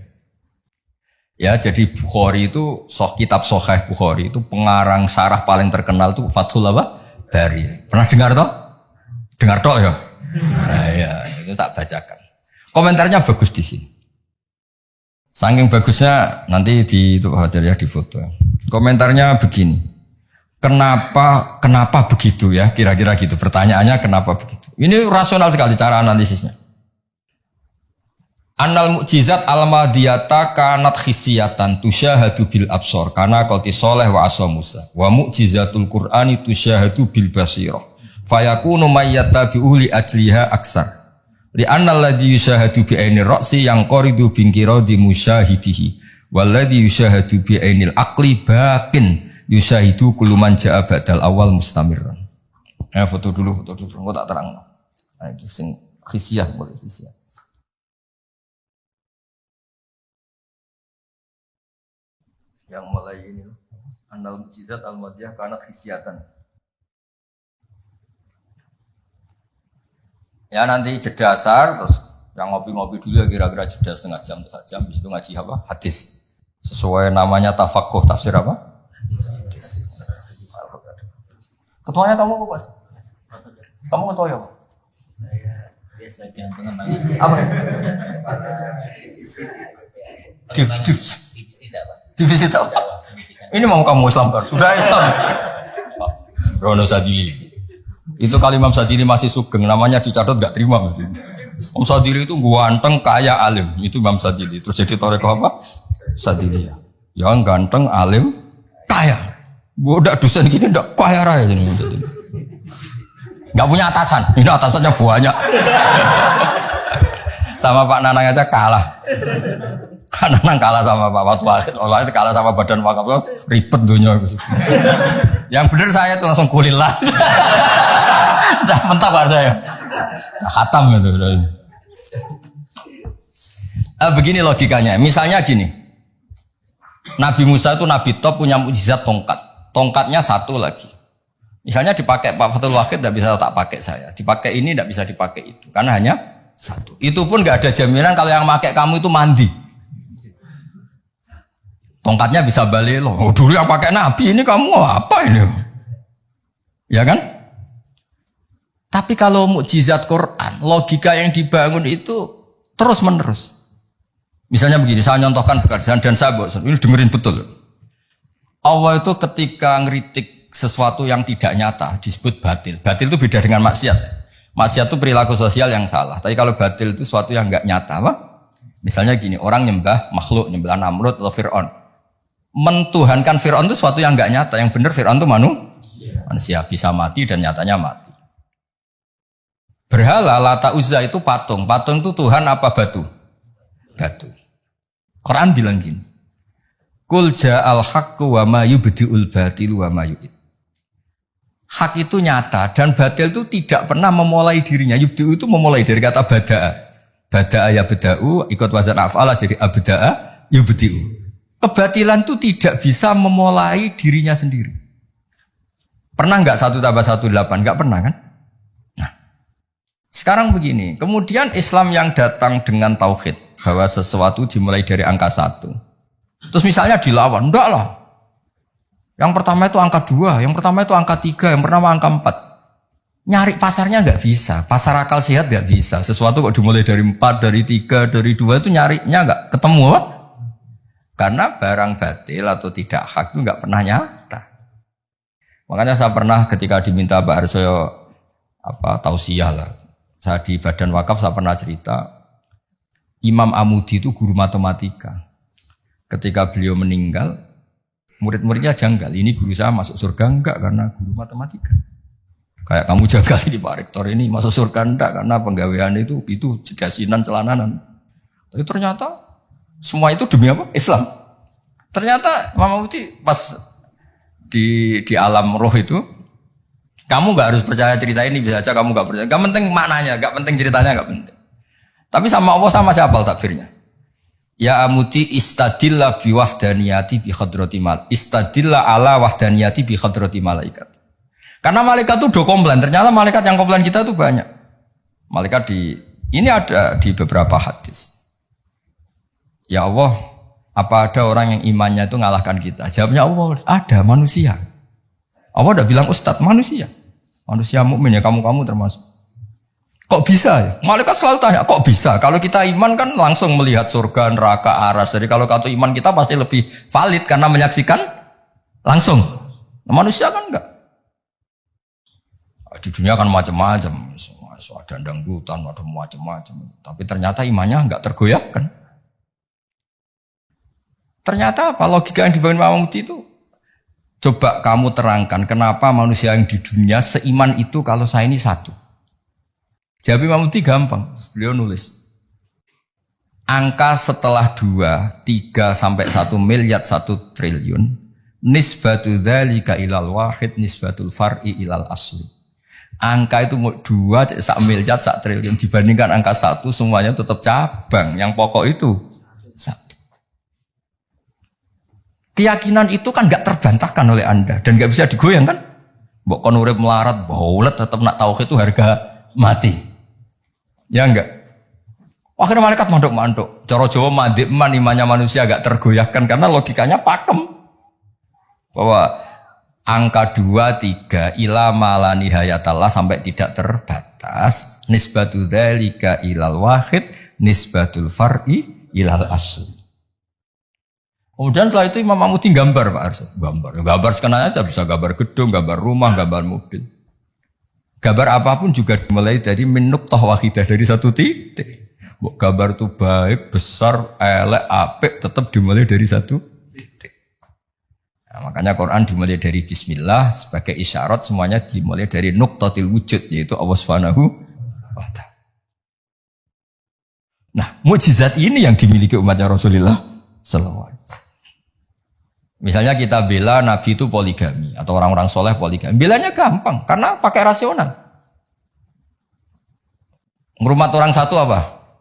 Ya, jadi Bukhari itu kitab Sahih Bukhari itu pengarang sarah paling terkenal itu Fathul Bari. Pernah dengar toh? Dengar toh ya? Nah, ya, itu tak bacakan. Komentarnya bagus di sini. Saking bagusnya nanti di itu Hajar ya di foto. Komentarnya begini. Kenapa begitu ya? Kira-kira gitu. Pertanyaannya kenapa begitu? Ini rasional sekali cara analisisnya. Annal mukjizat al-madiyata kanat khisiyatan tusyahadu bil absor karena qati soleh wa asa Musa. Wa mukjizatul Qur'ani tusyahadu bil basirah. Fayakunu mayyatabi'u li ajliha aksar. Li annal ladzi yusyahadu bi ainir ra'si yang qaridu bin qiradi musyahidihi. Wal ladzi yusyahadu bi ainil aqli baqin. Yusahidu kuluman ja'a ba'dal awal mustamirran. Foto dulu, engko tak terang. Nah, iki sing khisiah boleh khisiah. Yang mulai ini annal mukjizat al-madiyah kana khisiatan. Ya nanti jeda asar terus yang ngopi-ngopi dulu ya kira-kira jeda setengah jam atau 1 jam habis itu ngaji apa? Hadis. Sesuai namanya tafaqquh tafsir apa? Ketuanya kamu apa, Mas? Kamu ketua ya? Saya biasa gantungan tangan. Apa? Divisi dakwah. Ini mau kamu Islamkan? Sudah Islam. Rono Sadili. Itu kali Imam Sadili masih sugeng, namanya dicatat gak terima mesti. Imam Sadili itu ganteng, kaya, alim. Itu Imam Sadili. Terus jadi toreko apa? Sadili ya. Yang ganteng, alim, kaya. Udah dosen gini ndak kaya raya jadi Imam Sadili. Gak punya atasan. Ini atasannya banyak. Sama Pak Nanang aja kalah. Kan Nanang kalah sama Pak Watu Wahid. Allah itu kalah sama Badan Wakaf. Ribet dunia. Yang bener saya tuh langsung kulillah. Udah mentok pak saya. Khatam gitu. Begini logikanya. Misalnya gini. Nabi Musa itu Nabi top punya mukjizat tongkat. Tongkatnya satu lagi. Misalnya dipakai Pak Fathul Wahid tidak bisa tak pakai saya. Dipakai ini tidak bisa dipakai itu. Karena hanya satu. Itu pun nggak ada jaminan kalau yang pakai kamu itu mandi. Tongkatnya bisa balik loh. Oh, dulu yang pakai Nabi ini kamu apa ini? Ya kan? Tapi kalau mukjizat Quran, logika yang dibangun itu terus menerus. Misalnya begini, saya nyontohkan pekerjaan dan saya ini dengerin betul. Allah itu ketika ngeritik sesuatu yang tidak nyata disebut batil. Batil itu beda dengan maksiat. Maksiat itu perilaku sosial yang salah. Tapi kalau batil itu sesuatu yang enggak nyata, apa? Misalnya gini, orang nyembah makhluk, nyembah Namrud atau Fir'aun. Mentuhankan Fir'aun itu sesuatu yang enggak nyata. Yang benar Fir'aun itu manusia bisa mati dan nyatanya mati. Berhala Lata Uzza itu patung. Patung itu Tuhan apa batu? Batu. Quran bilang gini. Qul ja'al haqqu wa ma yubdi'ul batilu wa ma yu'id. Hak itu nyata dan batil itu tidak pernah memulai dirinya. Yubdi'u itu memulai dari kata bada'a. Bada'a ya beda'u ikut wazan af'ala jadi abda'a yubdi'u. Kebatilan itu tidak bisa memulai dirinya sendiri. Pernah nggak 1 tambah 1 8? Nggak pernah kan? Nah, sekarang begini. Kemudian Islam yang datang dengan tauhid bahwa sesuatu dimulai dari angka 1. Terus misalnya dilawan, enggak lah. Yang pertama itu angka 2, yang pertama itu angka 3, yang pertama angka 4. Nyari pasarnya nggak bisa. Pasar akal sehat nggak bisa. Sesuatu kok dimulai dari 4, dari 3, dari 2 itu nyarinya nggak ketemu. Apa? Karena barang batil atau tidak hak itu nggak pernah nyata. Makanya saya pernah ketika diminta Pak Harsoyo tausiah lah. Saya di Badan Wakaf saya pernah cerita Imam Amudi itu guru matematika. Ketika beliau meninggal, murid-muridnya janggal. Ini guru saya masuk surga enggak karena guru matematika. Kayak kamu janggal ini Pak Rektor ini masuk surga enggak karena penggawean itu jasinan celananan. Tapi ternyata semua itu demi apa? Islam. Ternyata Imam Amudi pas di alam roh itu, kamu nggak harus percaya cerita ini, bisa aja kamu nggak percaya. Gak penting maknanya, gak penting ceritanya, gak penting. Tapi sama Allah sama siapa takbirnya? Ya Amudi istadillah bi wahdaniyati bi khadrati mal. Istadillah ala wahdaniyati bi khadrati malaikat. Karena malaikat itu udah komplain. Ternyata malaikat yang komplain kita itu banyak. Malaikat ini ada di beberapa hadis. Ya Allah, apa ada orang yang imannya itu ngalahkan kita? Jawabnya Allah, ada manusia. Allah udah bilang ustadz, manusia. Manusia mukmin ya kamu termasuk. Kok bisa ya? Malaikat selalu tanya, kok bisa? Kalau kita iman kan langsung melihat surga, neraka, aras. Jadi kalau kartu iman kita pasti lebih valid karena menyaksikan langsung. Nah, manusia kan enggak. Di dunia kan macam-macam. Ada dangdutan, ada macam-macam. Tapi ternyata imannya enggak tergoyahkan. Ternyata apa? Logika yang dibangun Imam Mudi itu. Coba kamu terangkan kenapa manusia yang di dunia seiman itu kalau saya ini satu. Jawab Imam Mudi gampang. Beliau nulis. Angka setelah 2, 3 sampai 1 miliar 1 triliun. Nisbatu dzalika ilal wahid nisbatul far'i ilal asli. Angka itu 2, 1 miliar 1 triliun. Dibandingkan angka 1 semuanya tetap cabang. Yang pokok itu 1. Keyakinan itu kan gak terbantahkan oleh Anda. Dan gak bisa digoyang kan. Mbok kon urip melarat, baulet tetap nak tauhid itu harga mati. Ya enggak. Akhirnya malaikat manduk-manduk. Cara Jawa mandek man imannya manusia agak tergoyahkan karena logikanya pakem. Bahwa angka 2, 3 ila mala nihayatallah sampai tidak terbatas. Nisbatu dzalika ilal wahid nisbatul far'i ilal asli. Kemudian setelah itu Imam Mudi gambar Pak Arso. Gambar sekenanya aja bisa gambar gedung, gambar rumah, gambar mobil. Gambar apapun juga dimulai dari min nuqtah wahidah, dari satu titik. Gambar itu baik, besar, elek, apik, tetap dimulai dari satu titik. Nah, makanya Quran dimulai dari bismillah sebagai isyarat, semuanya dimulai dari nuqtatil wujud, yaitu Allah Subhanahu wa ta'ala. Nah, mukjizat ini yang dimiliki umatnya Rasulullah sallallahu alaihi wasallam. Misalnya kita bela Nabi itu poligami atau orang-orang soleh poligami, belanya gampang karena pakai rasional. Ngurmat orang satu apa?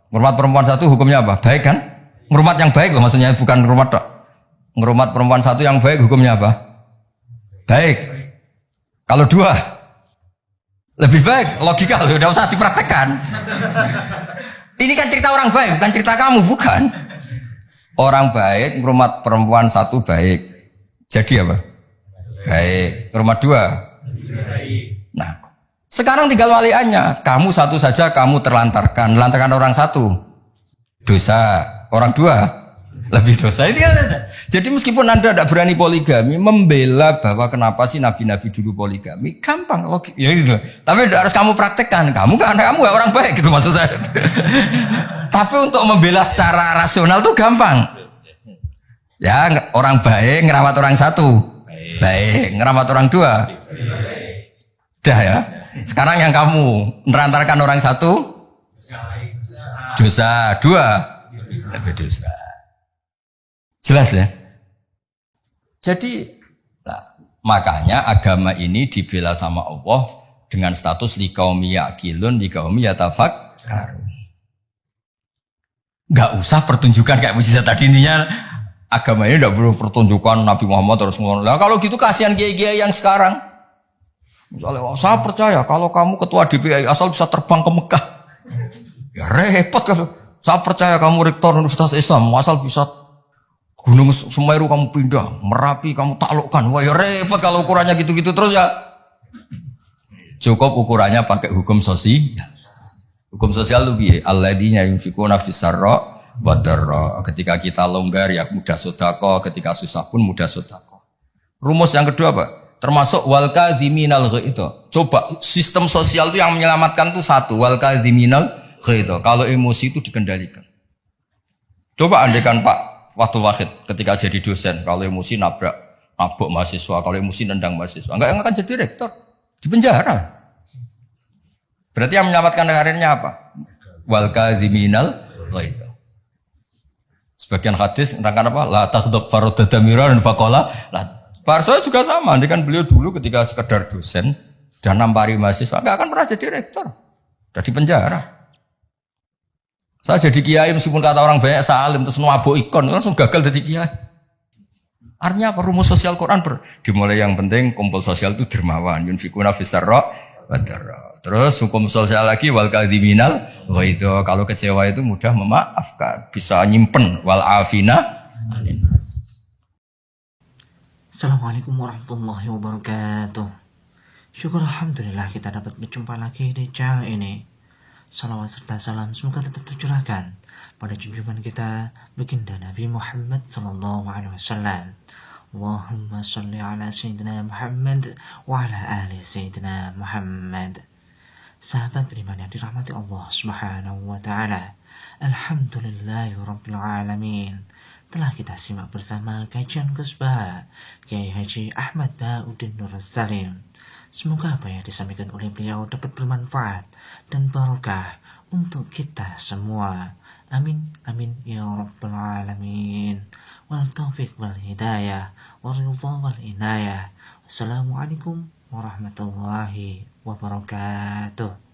Ngurmat perempuan satu hukumnya apa? Baik kan? Ngurmat yang baik loh, maksudnya bukan ngurmat tok. Ngurmat perempuan satu yang baik hukumnya apa? Baik. Kalau dua lebih baik, logika loh, udah usah dipraktekkan. Ini kan cerita orang baik, bukan cerita kamu, bukan. Orang baik ngurmat perempuan satu baik. Jadi apa? Baik. Ngurmat dua. Nah, sekarang tinggal waliannya. Kamu satu saja kamu terlantarkan. Melantarkan orang satu dosa. Orang dua lebih dosa. Itu kan. Jadi meskipun Anda tidak berani poligami, membela bahwa kenapa sih nabi-nabi dulu poligami, gampang logik. Ya gitu. Tapi tidak harus kamu praktekkan. Kamu kan kamu gak orang baik gitu maksud saya. Tapi untuk membela secara rasional tuh gampang. Ya, orang baik ngerawat orang satu. Baik, ngerawat orang dua. Dah ya. Sekarang yang kamu menerantarkan orang satu dosa, dua lebih dosa. Jelas ya? Jadi makanya agama ini dibela sama Allah dengan status liqaumi yaqilun, liqaumi yatafakkarun. Enggak usah pertunjukan kayak mujizat tadi intinya. Agama ini tidak perlu pertunjukan Nabi Muhammad terus ngomong. Lah kalau gitu kasihan kiai-kiai yang sekarang. Misalnya, saya percaya kalau kamu ketua DPI asal bisa terbang ke Mekah. Ya repot kalau. Saya percaya kamu rektor Universitas Islam asal bisa Gunung Semeru kamu pindah, Merapi kamu taklukkan. Wah ya repot kalau ukurannya gitu-gitu terus ya. Cukup ukurannya pakai hukum sosial. Hukum sosial itu piye? Alladzina yunfikuna fis-sarra wadarra. Ketika kita longgar ya mudah sedekah, ketika susah pun mudah sedekah. Rumus yang kedua apa? Termasuk wal kadhiminal ghaidh. Coba sistem sosial itu yang menyelamatkan itu satu, wal kadhiminal ghaidh. Kalau emosi itu dikendalikan. Coba andaikan Pak Waktu Wahid ketika jadi dosen, kalau emosi nabrak mahasiswa, kalau emosi nendang mahasiswa, enggak akan jadi rektor, di penjara. Berarti yang menyelamatkan karirnya apa? Wal kadhiminal ghaidh. Sebagian hadis menerangkan apa? La taghdab faradadamiran faqala. Pak Arso juga sama, nanti kan beliau dulu ketika sekedar dosen dan nampari mahasiswa, enggak akan pernah jadi rektor. Sudah di penjara. Saya jadi kiai meskipun kata orang banyak salim terus nuabuk ikon, langsung gagal jadi kiai. Artinya apa? Rumus sosial Quran dimulai yang penting kumpul sosial itu dermawan, yunfikuna fis-sarra wadarra. Terus hukum sosial lagi wal kadhiminal ghaidh. Kalau kecewa itu mudah memaafkan, bisa nyimpen wal afina. Assalamualaikum warahmatullahi wabarakatuh. Syukur alhamdulillah kita dapat berjumpa lagi di channel ini. Salawat serta salam semoga tetap tercurahkan pada junjungan kita baginda Nabi Muhammad sallallahu alaihi wasallam. Allahumma shalli ala sayyidina Muhammad wa ala ali sayyidina Muhammad. Sahabat beriman yang dirahmati Allah Subhanahu wa taala. Alhamdulillahirabbil alamin. Telah kita simak bersama kajian Gus Baha Kiai Haji Ahmad Bauddin Nur Salim. Semoga apa yang disampaikan oleh beliau dapat bermanfaat dan barokah untuk kita semua. Amin amin ya rabbal alamin. Wal taufiq wal hidayah wal ridha wal inayah. Wassalamualaikum warahmatullahi wabarakatuh.